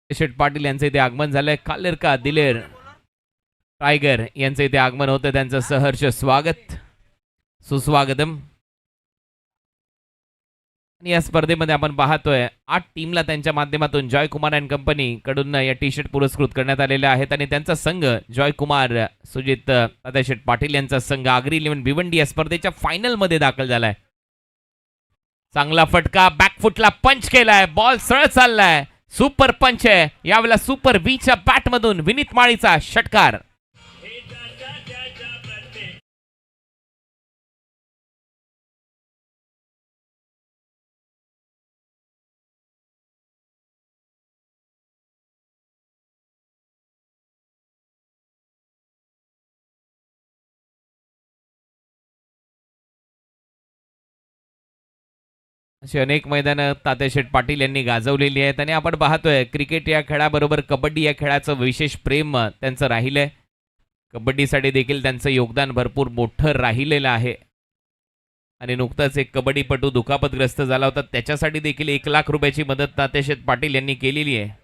शेठ पाटील यांचं इथे आगमन झालंय. काल्लेर का दिलेर टायगर यांचं इथे आगमन होतं. त्यांचं सहर्ष स्वागत, सुस्वागतम. आणि या स्पर्धेमध्ये आपण पाहतोय 8 टीमला त्यांच्या माध्यमातून जॉयकुमार अँड कंपनी कडून या टी शर्ट पुरस्कृत करण्यात आलेले आहेत. आणि त्यांचा संघ जॉयकुमार सुजित तात्याशेठ पाटील यांचा संघ आगरी 11 भिवंडी या स्पर्धेच्या फायनल मध्ये दाखल झालाय. चांगला फटका, बॅकफुटला पंच केलाय, बॉल सरळ चाललाय, सुपर पंच आहे यावेळेला. सुपर बीच्या बॅटमधून विनीत माळीचा षटकार. अशी अनेक मैदानं तात्याशेठ पाटील यांनी गाजवलेली आहेत आणि आपण पाहतोय क्रिकेट या खेळाबरोबर कबड्डी या खेळाचं विशेष प्रेम त्यांचं राहिलंय. कबड्डीसाठी देखील त्यांचं योगदान भरपूर मोठं राहिलेलं आहे आणि नुकताच एक कबड्डीपटू दुखापतग्रस्त झाला होता, त्याच्यासाठी देखील 1 लाख रुपयाची मदत तात्याशेठ पाटील यांनी केलेली आहे.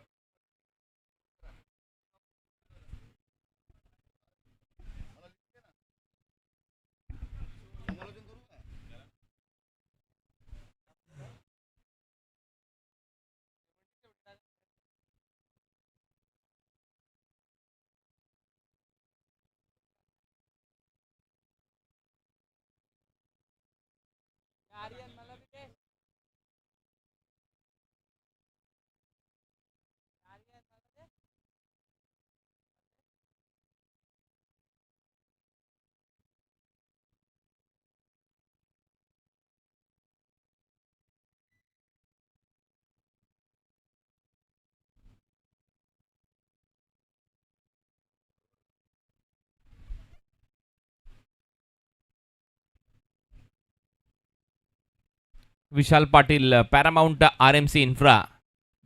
विशाल पाटील पॅरामाउंट RMC इन्फ्रा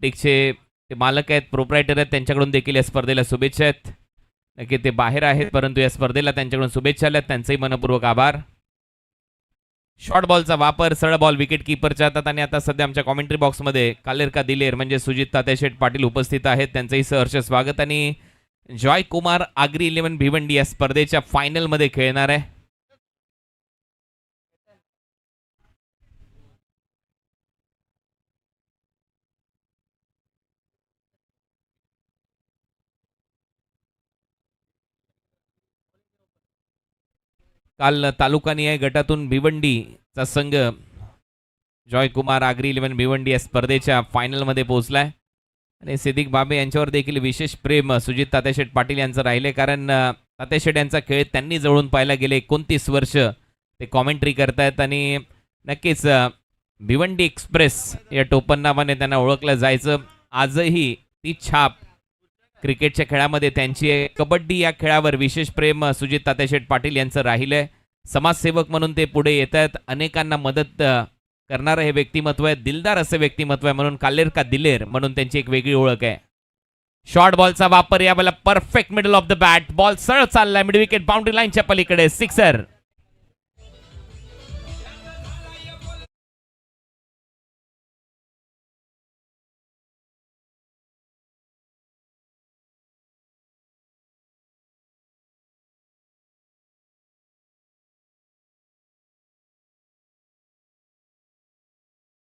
टेकचे ते मालक आहेत, प्रोप्रायटर आहेत, त्यांच्याकडून देखील या स्पर्धेला शुभेच्छा आहेत. नक्की ते बाहेर आहेत परंतु या स्पर्धेला त्यांच्याकडून शुभेच्छा आल्या, त्यांचेही मनपूर्वक आभार. शॉर्ट बॉलचा वापर, सरळ बॉल विकेट कीपरच्या हातात आणि आता सध्या आमच्या कॉमेंट्री बॉक्समध्ये कालेर का दिलेर म्हणजे सुजित तात्याशेठ पाटील उपस्थित आहेत, त्यांचंही सहर्ष स्वागत. आणि जॉय कुमार आगरी 11 भिवंडी या स्पर्धेच्या फायनलमध्ये खेळणार आहे. काल तालुकानिहाय गटातून भिवंडीचा संघ जॉय कुमार आगरी 11 भिवंडी या स्पर्धेच्या फायनलमध्ये पोहोचलाय आणि सिद्दीक बाबे यांच्यावर देखील विशेष प्रेम सुजित तात्याशेठ पाटील यांचं राहिले, कारण तात्याशेठ यांचा खेळ त्यांनी जवळून पाहायला गेले 29 वर्ष ते कॉमेंट्री करतायत आणि नक्कीच भिवंडी एक्सप्रेस या टोपण नावाने त्यांना ओळखलं जायचं. आजही ती छाप क्रिकेटच्या खेळामध्ये त्यांची आहे. कबड्डी या खेळावर विशेष प्रेम सुजित तात्याशेठ पाटील यांचं राहिलंय. समाजसेवक म्हणून ते पुढे येत आहेत, अनेकांना मदत करणारं हे व्यक्तिमत्व आहे, दिलदार असं व्यक्तिमत्व आहे, म्हणून कालेर का दिलेर म्हणून त्यांची एक वेगळी ओळख आहे. शॉर्ट बॉलचा वापर, या वेळेला perfect middle of the bat, ball सरळ चाललाय मिड विकेट बाउंड्री लाईनच्या पलीकडे, सिक्सर.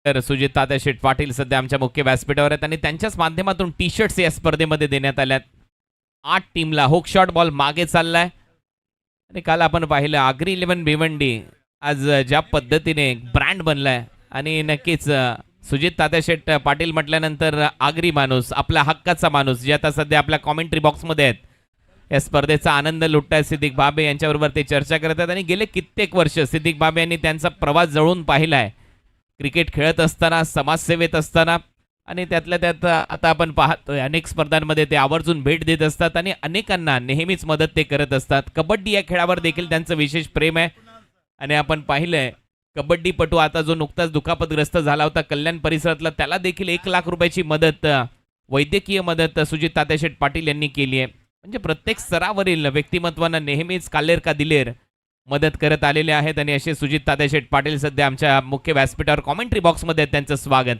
तर सुजित तात्याशेठ पाटील सध्या आमच्या मुख्य व्यासपीठावर आहेत आणि त्यांच्याच माध्यमातून टी शर्ट्स या स्पर्धेमध्ये देण्यात आल्यात. 8 टीमला हुक शॉट बॉल मागे चाललाय आणि काल आपण पाहिलं आगरी 11 भिवंडी आज ज्या पद्धतीने ब्रँड बनलाय आणि नक्कीच सुजित तात्याशेठ पाटील म्हटल्यानंतर आगरी माणूस, आपला हक्काचा माणूस, जे आता सध्या आपल्या कॉमेंट्री बॉक्समध्ये आहेत, या स्पर्धेचा आनंद लुटतायत. सिद्दीक बाबे यांच्याबरोबर ते चर्चा करत आहेत आणि गेले कित्येक वर्ष सिद्दीक बाबे यांनी त्यांचा प्रवास जवळून पाहिलाय, क्रिकेट खेळत असताना, समाजसेवेत असताना आणि त्यातल्या त्यात आता आपण पाहतोय अनेक स्पर्धांमध्ये ते आवर्जून भेट देत असतात आणि अनेकांना नेहमीच मदत ते करत असतात. कबड्डी या खेळावर देखील त्यांचं विशेष प्रेम आहे आणि आपण पाहिलंय कबड्डीपटू आता जो नुकताच दुखापतग्रस्त झाला होता कल्याण परिसरातला, त्याला देखील 1 लाख रुपयाची मदत, वैद्यकीय मदत सुजित तात्याशेठ पाटील यांनी केली आहे. म्हणजे प्रत्येक स्तरावरील व्यक्तिमत्वांना नेहमीच कालेर का दिलेर मदत करत आलेले आहेत आणि असे सुजित तात्याशेठ पाटील सध्या आमच्या मुख्य व्यासपीठावर कॉमेंट्री बॉक्समध्ये त्यांचं स्वागत.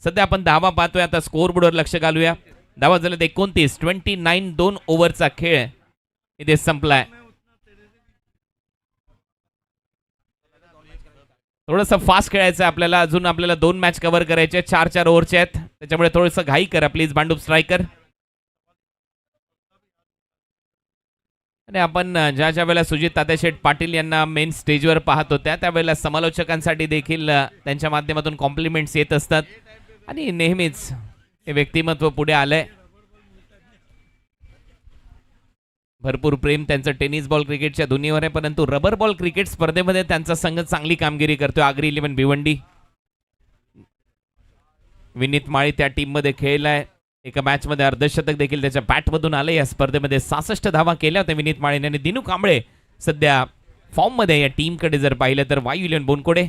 सध्या आपण धावा पाहतोय, आता स्कोअर बोर्डवर लक्ष घालूया. धावा झाल्यात 29, 29. 2 ओव्हरचा खेळ इथे संपलाय. थोडंसं फास्ट खेळायचं आपल्याला, अजून आपल्याला 2 मॅच कव्हर करायचे, 4-4 ओव्हरचे आहेत, त्याच्यामुळे थोडंसं घाई करा प्लीज भांडूप स्ट्रायकर. आणि आपण ज्या वेळेला सुजित तात्याशेठ पाटील यांना मेन स्टेजवर पाहतो त्यावेळेला समालोचकांसाठी देखील त्यांच्या माध्यमातून कॉम्प्लिमेंट्स येत असतात आणि नेहमीच हे व्यक्तिमत्व पुढे आलंय. भरपूर प्रेम त्यांचं टेनिस बॉल क्रिकेटच्या दुनियेवर आहे, परंतु रबर बॉल क्रिकेट स्पर्धेमध्ये त्यांचा संघ चांगली कामगिरी करतोय. आगरी 11 भिवंडी, विनीत माळी त्या टीममध्ये खेळलाय, एका मॅचमध्ये अर्धशतक देखील त्याच्या बॅटमधून आले. या स्पर्धेमध्ये 66 धावा केल्या होत्या विनीत माळीने आणि दिनू कांबळे सध्या फॉर्ममध्ये या टीमकडे जर पाहिलं तर वायू इलेव्हन बोनकोडे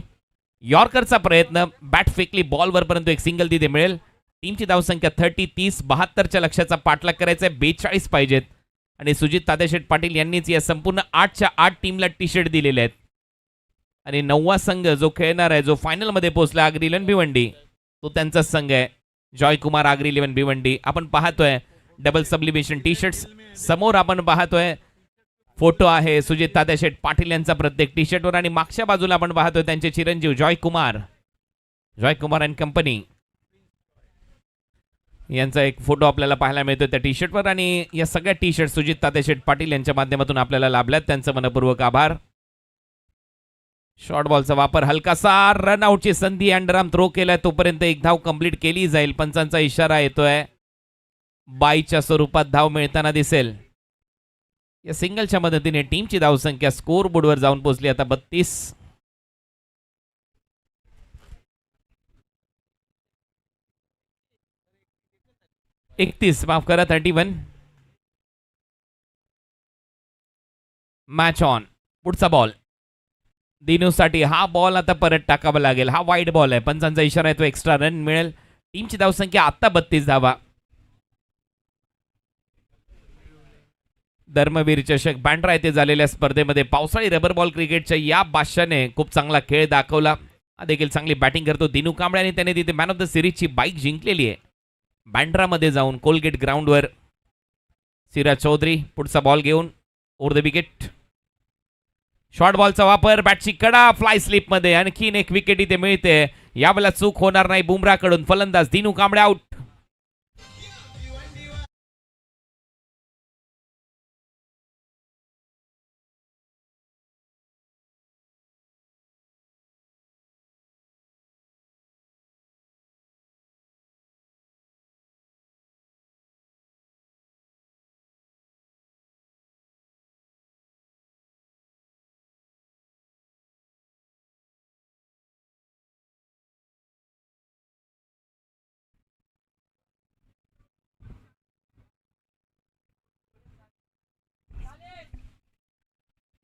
यॉर्करचा प्रयत्न, बॅट फेकली बॉलवर, परंतु एक सिंगल तिथे मिळेल. टीमची धावसंख्या 30 72च्या लक्ष्याचा पाठलाग करायचा आहे. 42 पाहिजेत आणि सुजित तात्याशेठ पाटील यांनीच या संपूर्ण 8च्या 8 टीमला टी शर्ट दिलेले आहेत. आणि 9वा संघ जो खेळणार आहे, जो फायनलमध्ये पोहोचला आगरी इलेव्हन भिवंडी, तो त्यांचाच संघ आहे, जॉयकुमार आगरी इलेव्हन भिवंडी. आपण पाहतोय डबल सब्लिमेशन टी शर्ट्स. समोर आपण पाहतोय फोटो आहे सुजित तात्याशेठ पाटील यांचा प्रत्येक टी शर्टवर, आणि मागच्या बाजूला आपण पाहतोय त्यांचे चिरंजीव जॉयकुमार अँड कंपनी यांचा एक फोटो आपल्याला पाहायला मिळतो त्या टी शर्टवर. आणि या सगळ्या टी शर्ट सुजित तात्याशेठ पाटील यांच्या माध्यमातून आपल्याला लाभल्यात, त्यांचं मनपूर्वक आभार. शॉर्ट बॉलचा वापर, हलकासा रनआउटची संधी, अंडरआर्म थ्रो केलाय, तोपर्यंत एक धाव कंप्लीट केली जाईल. पंचांचा इशारा येतोय, बाईच्या स्वरूपात धाव मिळताना दिसेल. या सिंगलच्या मदतीने टीमची धावसंख्या स्कोर बोर्डवर जाऊन पोहोचली आता 32. माफ करा 31. Match on. पुढचा बॉल दिनूसाठी. हा बॉल आता परत टाकावा लागेल, हा वाईड बॉल आहे. पंचांचा इशारा आहे, तो एक्स्ट्रा रन मिळेल. टीमची धावसंख्या आता 32 धावा. धर्मवीर चषक बँड्रा येथे झालेल्या स्पर्धेमध्ये पावसाळी रबर बॉल क्रिकेटच्या या बादशाने खूप चांगला खेळ दाखवला. हा देखील चांगली बॅटिंग करतो दिनू कांबळे, आणि त्याने तिथे मॅन ऑफ द सिरीजची बाईक जिंकलेली आहे बँड्रामध्ये जाऊन कोलगेट ग्राउंडवर. सिराज चौधरी पुढचा बॉल घेऊन ओव्हर द विकेट. शॉर्ट बॉलचा वापर, बॅटची कडा फ्लाय स्लिप मध्ये, आणखीन एक विकेट इथे मिळते. यावेळेला चूक होणार नाही बुमराकडून. फलंदाज दिनू कांबळे आउट.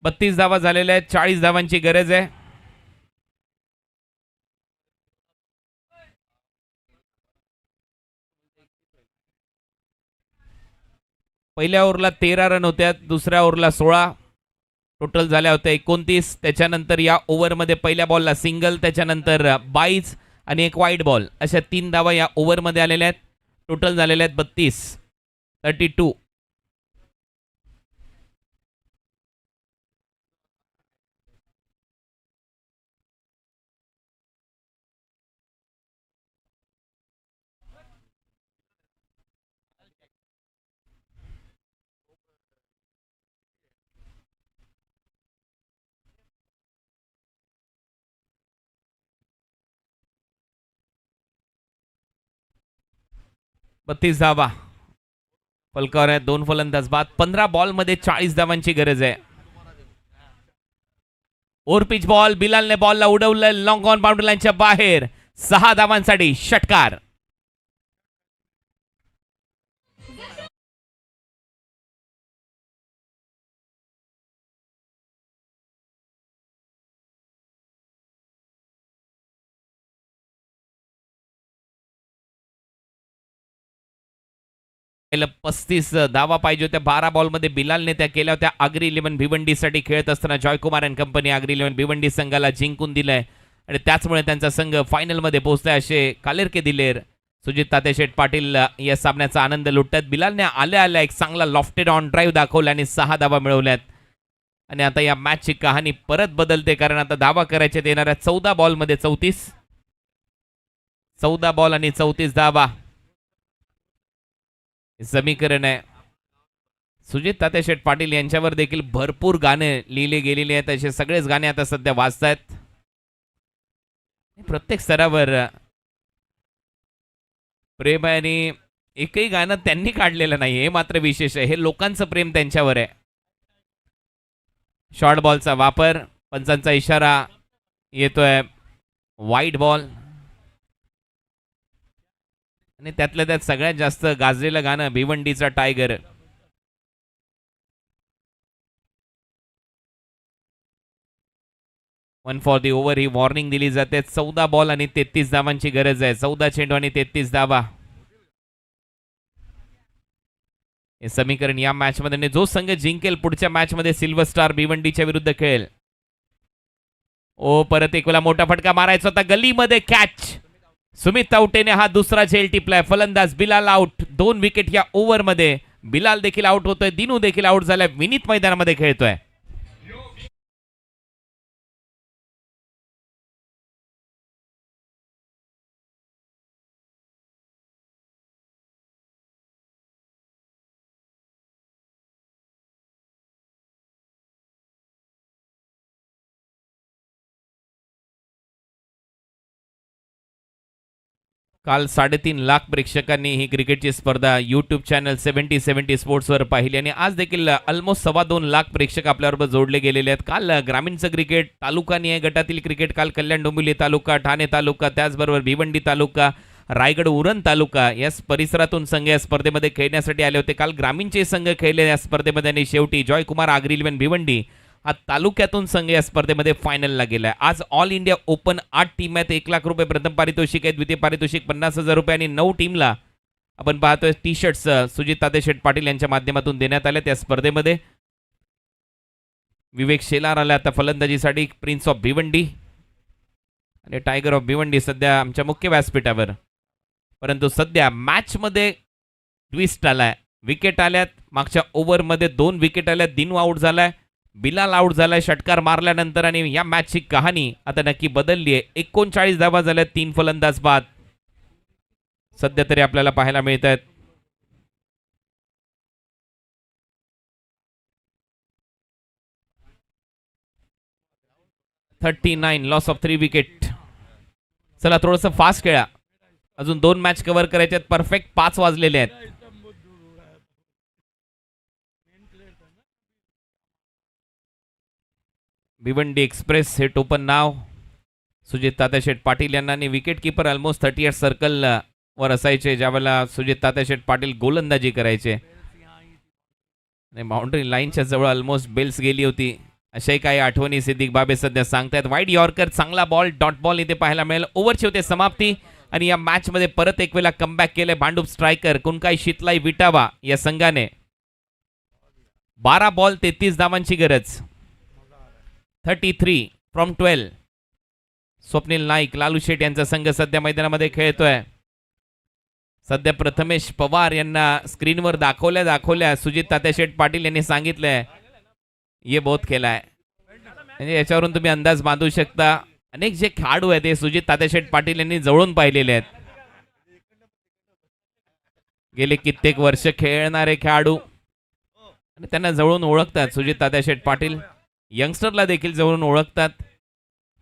बत्तीस धावा झालेल्या आहेत, 40 धावांची गरज आहे. पहिल्या ओव्हरला 13 रन होत्या, दुसऱ्या ओव्हरला 16, टोटल झाल्या होत्या 29. त्याच्यानंतर या ओव्हरमध्ये पहिल्या बॉलला सिंगल, त्याच्यानंतर 22 आणि एक वाईड बॉल, अशा 3 धावा या ओव्हरमध्ये आलेल्या आहेत. टोटल झालेल्या आहेत 32. 32 धावा फलकावर आहेत. 2 फलंदाज बाद. 15 बॉलमध्ये 40 धावांची गरज आहे. ओव्हर पिच बॉल, बिलालने बॉलला उडवलं लॉंग ऑन बाउंड्री लाईनच्या बाहेर. 6 धावांसाठी षटकार. पहिलं 35 धावा पाहिजे होत्या. 12 बॉलमध्ये बिलालने त्या केल्या होत्या. आगरी इलेव्हन भिवंडीसाठी खेळत असताना Joykumar and company Agri eleven Bhiwandi संघाला जिंकून दिलंय आणि त्याचमुळे त्यांचा संघ फायनलमध्ये पोहोचलाय असे कालेरके दिलेर. सुजित तात्याशेठ पाटील या सामन्याचा आनंद लुटतात. बिलालने आल्या आल्या एक चांगला लॉफ्टेड ऑन ड्राईव्ह दाखवला आणि 6 धावा मिळवल्यात. आणि आता या मॅचची कहाणी परत बदलते, कारण आता धावा करायच्यात येणाऱ्या 14 बॉलमध्ये 34. 14 बॉल आणि 34 धावा समीकरण आहे. सुजित तात्याशेठ पाटील यांच्यावर देखील भरपूर गाणे लिहिले गेलेले आहेत. असे सगळेच गाणे आता सध्या वाजतायत. प्रत्येक स्तरावर प्रेम आहे आणि एकही गाणं त्यांनी काढलेलं नाही, हे मात्र विशेष आहे. हे लोकांचं प्रेम त्यांच्यावर आहे. शॉर्ट बॉलचा वापर, पंचांचा इशारा येतोय, वाईड बॉल. आणि त्यातल्या त्यात सगळ्यात जास्त गाजलेलं गाणं भिवंडीचा टायगर. 1 फॉर दी ओव्हर ही वॉर्निंग दिली जाते. 14 बॉल आणि 33 धावांची गरज आहे. 14 चेंडू आणि 33 धावा. हे समीकरण या मॅच मध्ये जो संघ जिंकेल पुढच्या मॅच मध्ये सिल्वर स्टार भिवंडीच्या विरुद्ध खेळेल. ओ परत एक वेळा मोठा फटका मारायचा होता. गलीमध्ये कॅच. सुमित तावटेने हा दुसरा झेल टिपलाय. फलंदाज बिलाल आउट. 2 विकेट या ओव्हर मध्ये. बिलाल देखील आउट होतोय. दिनू देखील आउट झालाय. विनीत मैदानामध्ये खेळतोय. काल 3.5 लाख प्रेक्षकांनी ही क्रिकेटची स्पर्धा यूट्यूब चॅनल 70-70 स्पोर्ट्सवर पाहिली आणि आज देखील ऑलमोस्ट 2.25 लाख प्रेक्षक आपल्याबरोबर जोडले गेलेले आहेत. काल ग्रामीणचं क्रिकेट, तालुका निहाय गटातील क्रिकेट काल कल्याण डोंबिवली तालुका, ठाणे तालुका, त्याचबरोबर भिवंडी तालुका, रायगड उरण तालुका या परिसरातून संघ या स्पर्धेमध्ये खेळण्यासाठी आले होते. काल ग्रामीणचे संघ खेळले या स्पर्धेमध्ये आणि शेवटी जॉयकुमार आगरी इलेव्हन भिवंडी हा तालुक्यातून संघ या स्पर्धेमध्ये फायनलला गेलाय. आज ऑल इंडिया ओपन 8 टीम आहेत. 1 लाख रुपये प्रथम पारितोषिक आहे. द्वितीय पारितोषिक 50,000 रुपये आणि 9 टीमला आपण पाहतोय टी शर्ट्स सुजित तातेशेठ पाटील यांच्या माध्यमातून देण्यात आले. त्या स्पर्धेमध्ये विवेक शेलार आला आता फलंदाजीसाठी. प्रिन्स ऑफ भिवंडी आणि टायगर ऑफ भिवंडी सध्या आमच्या मुख्य व्यासपीठावर. परंतु सध्या मॅच मध्ये ट्विस्ट आलाय. विकेट आल्यात. मागच्या ओव्हरमध्ये 2 विकेट आल्यात. दिनू आउट झालाय. बिलाल आउट झालाय षटकार मारल्यानंतर आणि या मॅचची कहाणी आता नक्की बदलली आहे. 39 धावा झाल्या. 3 फलंदाज बाद सध्या तरी आपल्याला पाहायला मिळत आहेत. Loss of 3 wicket. चला थोडंसं फास्ट खेळा. अजून 2 मॅच कव्हर करायचे आहेत. परफेक्ट 5 वाजलेले आहेत. भिवंडी एक्सप्रेस हे टोपन नाव सुजित तात्याशेठ पाटील यांना आणि विकेट किपर ऑलमोस्ट 38 सर्कल वर असायचे ज्यावेळेला सुजित तात्याशेठ पाटील गोलंदाजी करायचे आणि बाउंड्री लाईनच्या जवळ ऑलमोस्ट बेल्स गेली होती. अशाही काही आठवणी सिद्दीक बाबे सध्या सांगतायत. वाईड यॉर्कर, चांगला बॉल, डॉट बॉल इथे पाहायला मिळेल. ओव्हरची होते समाप्ती आणि या मॅच मध्ये परत एक वेळा कमबॅक केले भांडूप स्ट्रायकर कुणकाई शितलाई विटावा या संघाने. 12 बॉल 33 धावांची गरज. 33 फ्रॉम 12. स्वप्नील नाईक, लालू शेठ यांचा संघ सध्या मैदानामध्ये खेळतोय. सध्या प्रथमेश पवार यांना स्क्रीनवर दाखवल्या सुजित तात्याशेठ पाटील यांनी सांगितलंय ये बहुत खेळाय. म्हणजे याच्यावरून तुम्ही अंदाज बांधू शकता. अनेक जे खेळाडू आहेत ते सुजित तात्याशेठ पाटील यांनी जवळून पाहिलेले आहेत. गेले कित्येक वर्ष खेळणारे खेळाडू आणि त्यांना जवळून ओळखतात. सुजित तात्याशेठ पाटील यंगस्टरला देखील जवळून ओळखतात.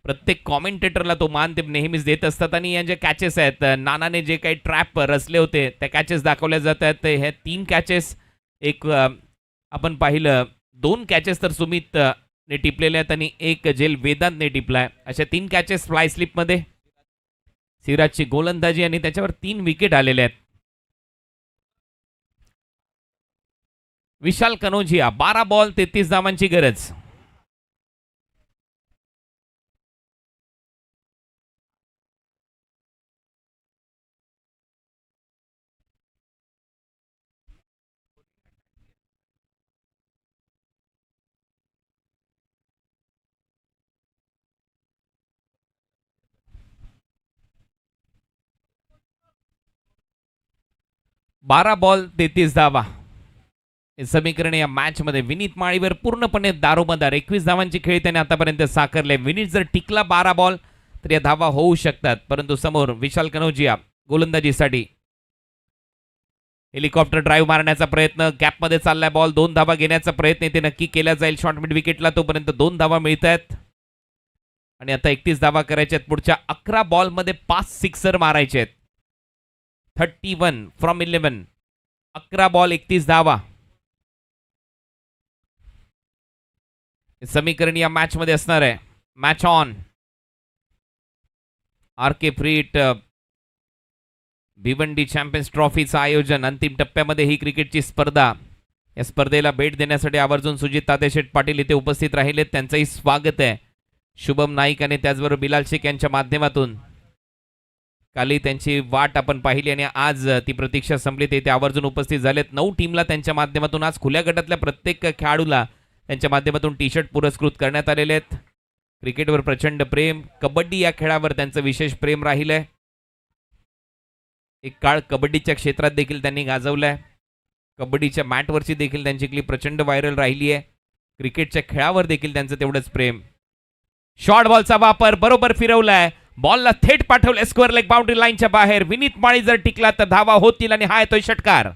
प्रत्येक कॉमेंटेटरला तो मान ते नेहमीच देत असतात आणि या ज्या कॅचेस आहेत नानाने जे काही ट्रॅप रचले होते त्या कॅचेस दाखवल्या जातात. हे 3 कॅचेस एक आपण पाहिलं 2 कॅचेस तर सुमित ने टिपलेले आहेत आणि 1 जेल वेदांतने टिपलाय. अशा 3 कॅचेस फ्लाय स्लिपमध्ये. सिराजची गोलंदाजी आणि त्याच्यावर 3 विकेट आलेले आहेत. विशाल कनोजिया 12 बॉल 33 धावांची गरज. बारा बॉल 33 धावा. हे समीकरण या मॅच मध्ये विनीत माळीवर पूर्णपणे दारोमदार. 21 धावांची खेळी त्याने आतापर्यंत साकारले. विनीत जर टिकला 12 बॉल तर या धावा होऊ शकतात. परंतु समोर विशाल कनोजिया गोलंदाजीसाठी. हेलिकॉप्टर ड्राईव्ह मारण्याचा प्रयत्न. गॅपमध्ये चाललाय बॉल. 2 धावा घेण्याचा प्रयत्न इथे नक्की केला जाईल. शॉर्ट मिड विकेटला तोपर्यंत 2 धावा मिळत आहेत आणि आता 31 धावा करायच्या आहेत. पुढच्या 11 बॉलमध्ये 5 सिक्सर मारायचे आहेत. 31 फ्रॉम 11. 11 बॉल 31 धावा. समीकरण या मॅच मध्ये असणार आहे. Match on. Are K free hit Bhiwandi champions ट्रॉफीचं आयोजन. अंतिम टप्प्यामध्ये ही क्रिकेटची स्पर्धा. या स्पर्धेला भेट देण्यासाठी आवर्जून सुजित तात्याशेठ पाटील इथे उपस्थित राहिले. त्यांचंही स्वागत आहे. शुभम नाईक आणि त्याचबरोबर बिलाल शेख यांच्या माध्यमातून काली त्यांची वाट आपण पाहिली आणि आज ती प्रतीक्षा संपली. ते आवर्जून उपस्थित झालेत. 9 टीमला त्यांच्या माध्यमातून आज खुल्या गटातल्या प्रत्येक खेळाडूला त्यांच्या माध्यमातून टी शर्ट पुरस्कृत करण्यात आलेले आहेत. क्रिकेटवर प्रचंड प्रेम, कबड्डी या खेळावर त्यांचं विशेष प्रेम राहिलंय. एक काळ कबड्डीच्या क्षेत्रात देखील त्यांनी गाजवलाय. कबड्डीच्या मॅटवरची देखील त्यांची क्लिप प्रचंड व्हायरल राहिली आहे. क्रिकेटच्या खेळावर देखील त्यांचं तेवढंच प्रेम. शॉर्ट बॉलचा वापर बरोबर फिरवलाय, बॉलला थेट पाठवलंय स्क्वेअर लेग बाउंड्री लाईनच्या बाहेर. विनीत माळी जर टिकला तर धावा होतील आणि हा येतोय षटकार.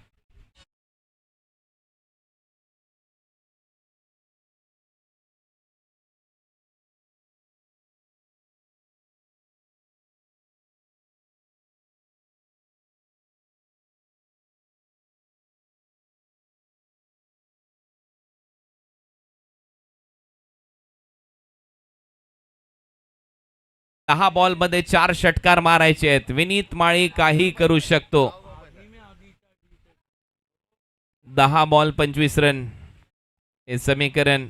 दहा बॉल मध्ये 4 षटकार मारायचे आहेत. विनीत माळी काही करू शकतो. 10 बॉल 25 रन हे समीकरण.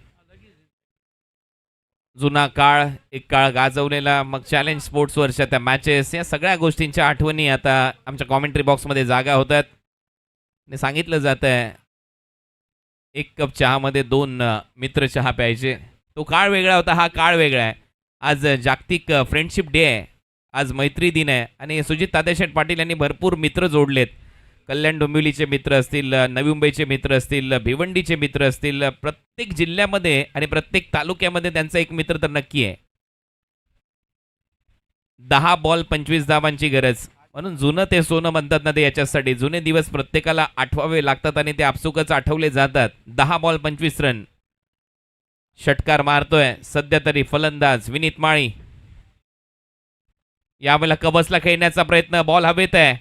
जुना काळ, एक काळ गाजवलेला, मग चॅलेंज स्पोर्ट्स वर्षा त्या मॅचेस, या सगळ्या गोष्टींच्या आठवणी आता आमच्या कॉमेंट्री बॉक्समध्ये जागा होतात. सांगितलं जात आहे 1 कप चहामध्ये 2 मित्र चहा प्यायचे. तो काळ वेगळा होता, हा काळ वेगळा आहे. आज जागतिक फ्रेंडशिप डे आहे, आज मैत्री दिन आहे आणि सुजित तात्याशेठ पाटील यांनी भरपूर मित्र जोडलेत. कल्याण डोंबिवलीचे मित्र असतील, नवी मुंबईचे मित्र असतील, भिवंडीचे मित्र असतील, प्रत्येक जिल्ह्यामध्ये आणि प्रत्येक तालुक्यामध्ये त्यांचा एक मित्र तर नक्की आहे. 10 बॉल 25 धावांची गरज, म्हणून जुनं ते सोनं म्हणतात ना, ते याच्यासाठी जुने दिवस प्रत्येकाला आठवावे लागतात आणि ते आपसुकच आठवले जातात. 10 बॉल 25 रन. षटकार मारतोय सध्या तरी फलंदाज विनीत माळी. यावेळेला कबसला खेळण्याचा प्रयत्न, बॉल हवेत आहे,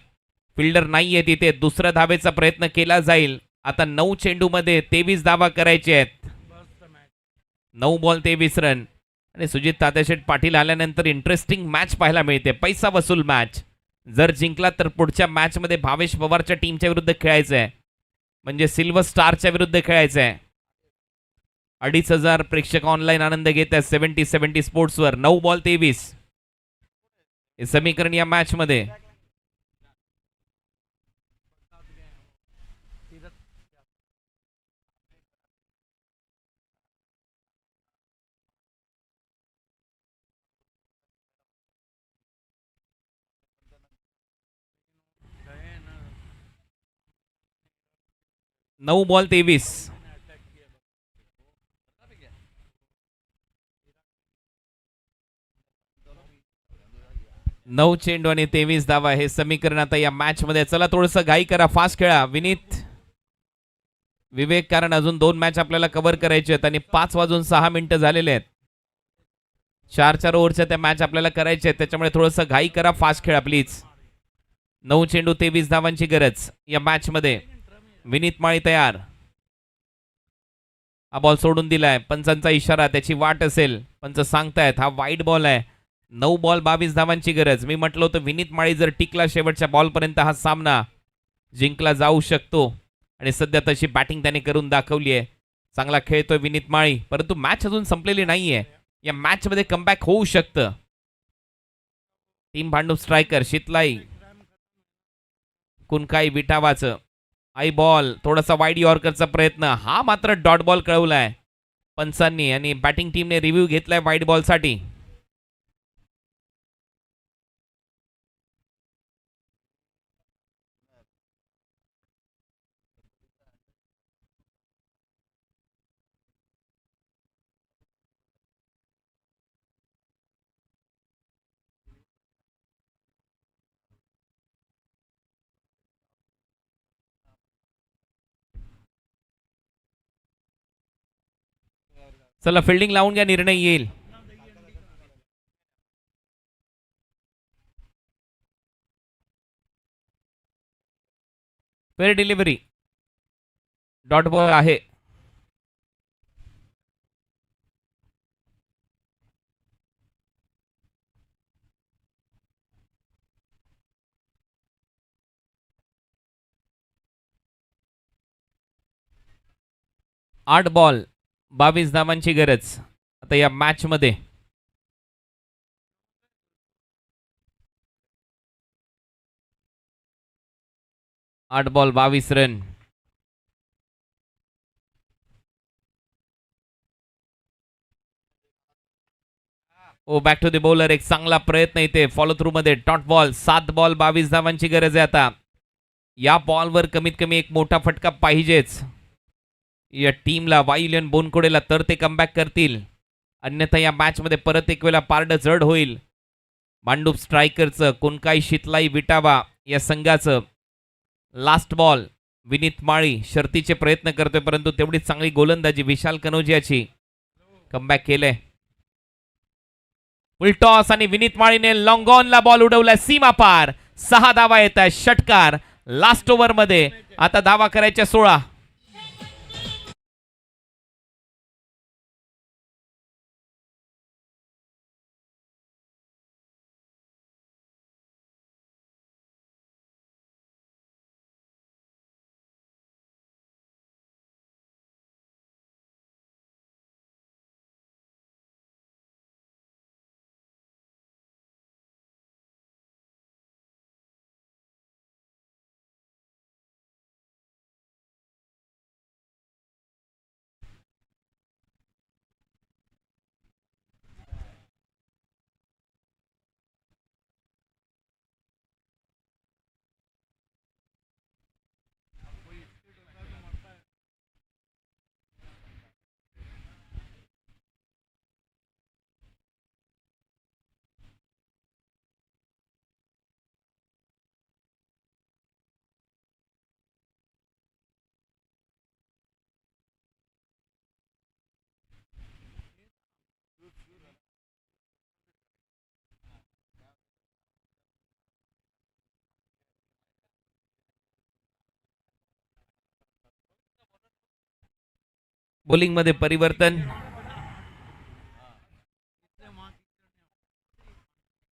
फिल्डर नाहीये तिथे. दुसऱ्या धावेचा प्रयत्न केला जाईल. आता 9 चेंडूमध्ये 23 धावा करायचे आहेत. 9 बॉल 23 रन. आणि सुजित तात्याशेठ पाटील आल्यानंतर इंटरेस्टिंग मॅच पाहायला मिळते, पैसा वसूल मॅच. जर जिंकला तर पुढच्या मॅच मध्ये भावेश पवारच्या टीमच्या विरुद्ध खेळायचं आहे, म्हणजे सिल्वर स्टारच्या विरुद्ध खेळायचं आहे. 2,500 प्रेक्षक ऑनलाईन आनंद घेत आहेत 70-70 स्पोर्ट्सवर. 9 बॉल 23 हे समीकरण या मॅच मध्ये. नऊ बॉल 23. 9 चेंडू आणि 23 धावा हे समीकरण आता या मॅच मध्ये. चला थोडंसं घाई करा, फास्ट खेळा विनीत विवेक, कारण अजून 2 मॅच आपल्याला कव्हर करायचे आहेत आणि 5:06 झालेले आहेत. 4-4 ओव्हरच्या त्या मॅच आपल्याला करायचे आहेत, त्याच्यामुळे थोडंसं घाई करा, फास्ट खेळा प्लीज. 9 चेंडू 23 धावांची गरज या मॅच मध्ये. विनीत माळी तयार. हा बॉल सोडून दिलाय, पंचांचा इशारा, त्याची वाट असेल, पंच सांगतायत हा वाईड बॉल आहे. 9 बॉल 22 धावांची गरज. मी म्हटलं होतं विनीत माळी जर टिकला शेवटच्या बॉलपर्यंत हा सामना जिंकला जाऊ शकतो आणि सध्या तशी बॅटिंग त्याने करून दाखवली आहे. चांगला खेळतोय विनीत माळी, परंतु मॅच अजून संपलेली नाहीये. या मॅच मध्ये कमबॅक होऊ शकतं. टीम भांडूप स्ट्रायकर शितलाई कुनकाई विटावाचं आई बॉल, थोडासा वाईड यॉर्करचा प्रयत्न, हा मात्र डॉट बॉल कळवलाय पंचांनी आणि बॅटिंग टीमने रिव्ह्यू घेतलाय वाईड बॉल साठी. चला फिल्डिंग लावून घ्या, निर्णय येईल. फेअर डिलिव्हरी, डॉट बॉल आहे. आठ बॉल 22 धावांची गरज आता या मॅच मध्ये. 8 ball 22 run. Oh back to the bowler. एक चांगला प्रयत्न इथे फॉलो थ्रू मध्ये. Dot ball. 7 बॉल 22 धावांची गरज आहे आता. या बॉलवर कमीत कमी एक मोठा फटका पाहिजेच या टीमला, वायुलियन बोनकोडेला, तर ते कमबॅक करतील. अन्यथा या मॅच मध्ये परत एक वेळा पारड जड होईल. मांडूप स्ट्रायकरचं, कोणकाई शितलाई विटावा या संघाचं. Last ball. विनीत माळी शर्तीचे प्रयत्न करतोय, परंतु तेवढीच चांगली गोलंदाजी विशाल कनोजियाची. कमबॅक केलंय. फुल टॉस आणि विनीत माळीने लॉंग ऑनला बॉल उडवलाय सीमा पार. 6 धावा येत आहेत. षटकार लास्ट ओव्हर मध्ये. आता धावा करायच्या 16. बॉलिंग मध्ये परिवर्तन.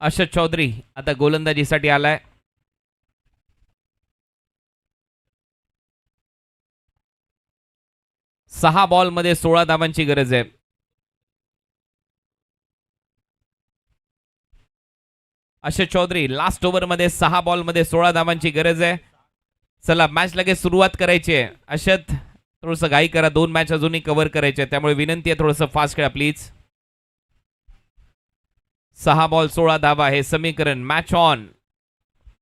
अर्षद चौधरी आता गोलंदाजीसाठी आलाय. सहा बॉल मध्ये 16 धावांची गरज आहे. अर्षद चौधरी लास्ट ओव्हर मध्ये 6 बॉल मध्ये 16 धावांची गरज आहे. चला मॅच लगेच सुरुवात करायची आहे. अर्षद थोडंसं घाई करा, 2 मॅच अजूनही कव्हर करायचे, त्यामुळे विनंती आहे थोडंसं फास्ट खेळा प्लीज. 6 बॉल 16 धावा हे समीकरण. Match on.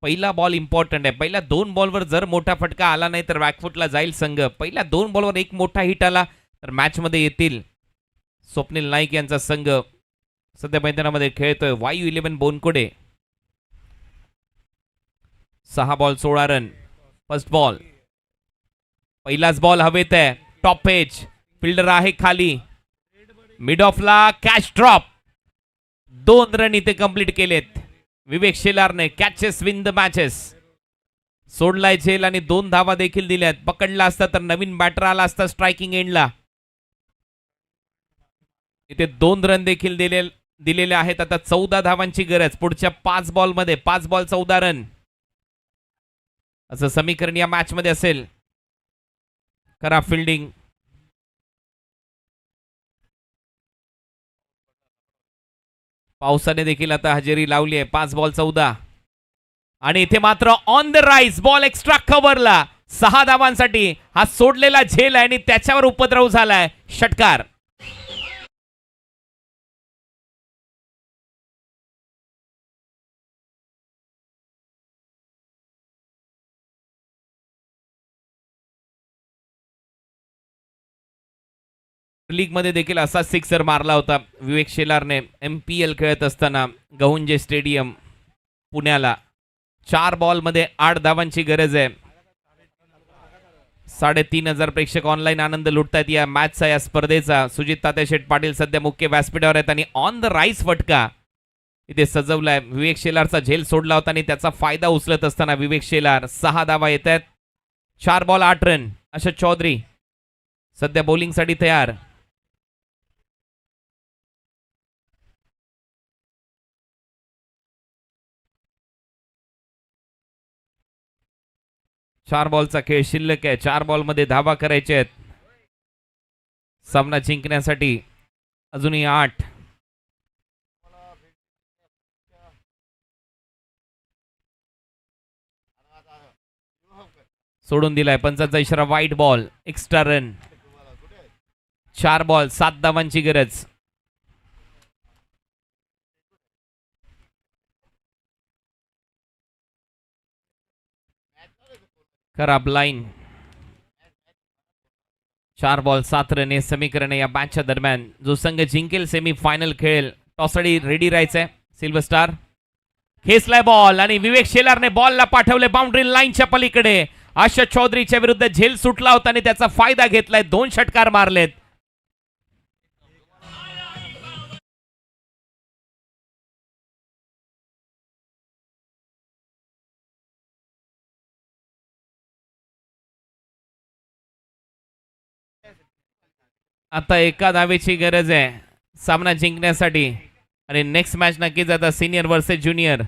पहिला बॉल इम्पॉर्टंट आहे. पहिल्या 2 बॉलवर जर मोठा फटका आला नाही तर बॅकफुटला जाईल संघ. पहिल्या 2 बॉलवर एक मोठा हिट आला तर मॅच मध्ये येतील. स्वप्नील नाईक यांचा संघ सध्या मैदानामध्ये खेळतोय. Vayu 11 Bonkode. 6 ball 16 run. First ball. पहिलाच बॉल हवेत आहे. Top edge. फिल्डर आहे खाली. मिड ऑफला कॅच ड्रॉप. 2 रन इथे कंप्लीट केलेत विवेक शेलारने. Catches win the matches. सोडलाय झेल आणि 2 धावा देखील दिल्यात. पकडला असता तर नवीन बॅटर आला असता स्ट्रायकिंग एंडला. इथे 2 रन देखील दिलेले आहेत. आता 14 धावांची गरज पुढच्या 5 बॉल मध्ये. 5 बॉल 14 रन असं समीकरण या मॅच मध्ये असेल. करा फिल्डिंग. पावसाने देखील आता हजेरी लावली आहे. 5 बॉल 14 आणि इथे मात्र on the rise. Ball extra कव्हरला. 6 धावांसाठी हा सोडलेला झेल आहे आणि त्याच्यावर उपद्रव झालाय. षटकार. लीग मध्ये देखील असा सिक्सर मारला होता विवेक शेलारने MPL खेळत असताना गहुंजे स्टेडियम पुण्याला. 4 बॉल मध्ये 8 धावांची गरज आहे. 3,500 प्रेक्षक ऑनलाईन आनंद लुटतायत या मॅचचा, या स्पर्धेचा. सुजित तात्याशेठ पाटील सध्या मुख्य व्यासपीठावर आहेत आणि ऑन द राईस फटका इथे सजवलाय. विवेक शेलारचा झेल सोडला होता आणि त्याचा फायदा उचलत असताना विवेक शेलार. 6 धावा येत आहेत. 4 बॉल 8 रन. अर्षद चौधरी सध्या बॉलिंगसाठी तयार. चार बॉलचा खेळ शिल्लक आहे. 4 बॉल मध्ये धावा करायचे आहेत सामना जिंकण्यासाठी. अजूनही 8. सोडून दिलाय. पंचांचा इशारा white ball. Extra run. 4 ball 7 धावांची गरज. खराब लाईन. 4 बॉल 7 रन हे समीकरण या मॅचच्या दरम्यान. जो संघ जिंकेल सेमी फायनल खेळेल. टॉससाठी रेडी राहायचंय. सिल्वर स्टार खेचलाय बॉल आणि विवेक शेलारने बॉलला पाठवले बाउंड्री लाईनच्या पलीकडे. आशा चौधरीच्या विरुद्ध झेल सुटला होता आणि त्याचा फायदा घेतलाय. 2 षटकार मारलेत. आता एका धावेची गरज आहे सामना जिंकण्यासाठी आणि नेक्स्ट मॅच नक्कीच आता सिनियर वर्सेस ज्युनियर.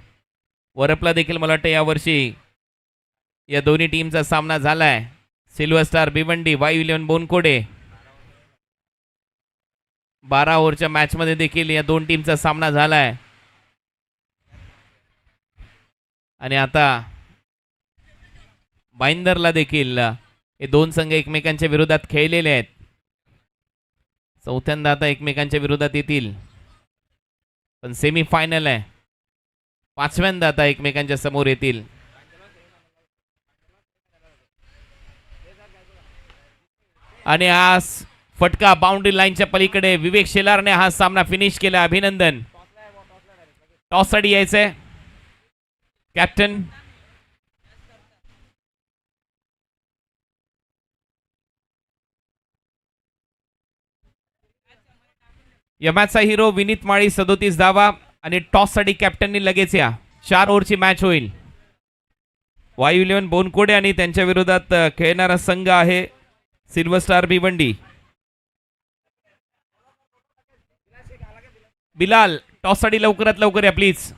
वरपला देखील मला वाटतं यावर्षी या दोन्ही टीमचा सामना झालाय. सिल्वर स्टार भिवंडी, वायू11 बोनकोडे. 12 ओव्हरच्या मॅचमध्ये देखील या दोन टीमचा सामना झालाय आणि आता बाइंदरला देखील हे दोन संघ एकमेकांच्या विरोधात खेळलेले आहेत. चौथ्यांदा आता एकमेकांच्या विरोधात येतील पण सेमी फायनल आहे. 5व्यांदा आता एकमेकांच्या समोर येतील. आणि हा फटका बाउंड्री लाईनच्या पलीकडे. विवेक शेलारने हा सामना फिनिश केला. अभिनंदन. टॉससाठी यायचंय कॅप्टन. या मॅचचा हिरो विनीत माळी 37 धावा आणि टॉससाठी कॅप्टननी लगेच या. 4 ओव्हरची मॅच होईल. वायू11 बोनकोडे आणि त्यांच्या विरोधात खेळणारा संघ आहे सिल्वर स्टार भिवंडी. बिलाल टॉससाठी लवकरात लवकर या प्लीज.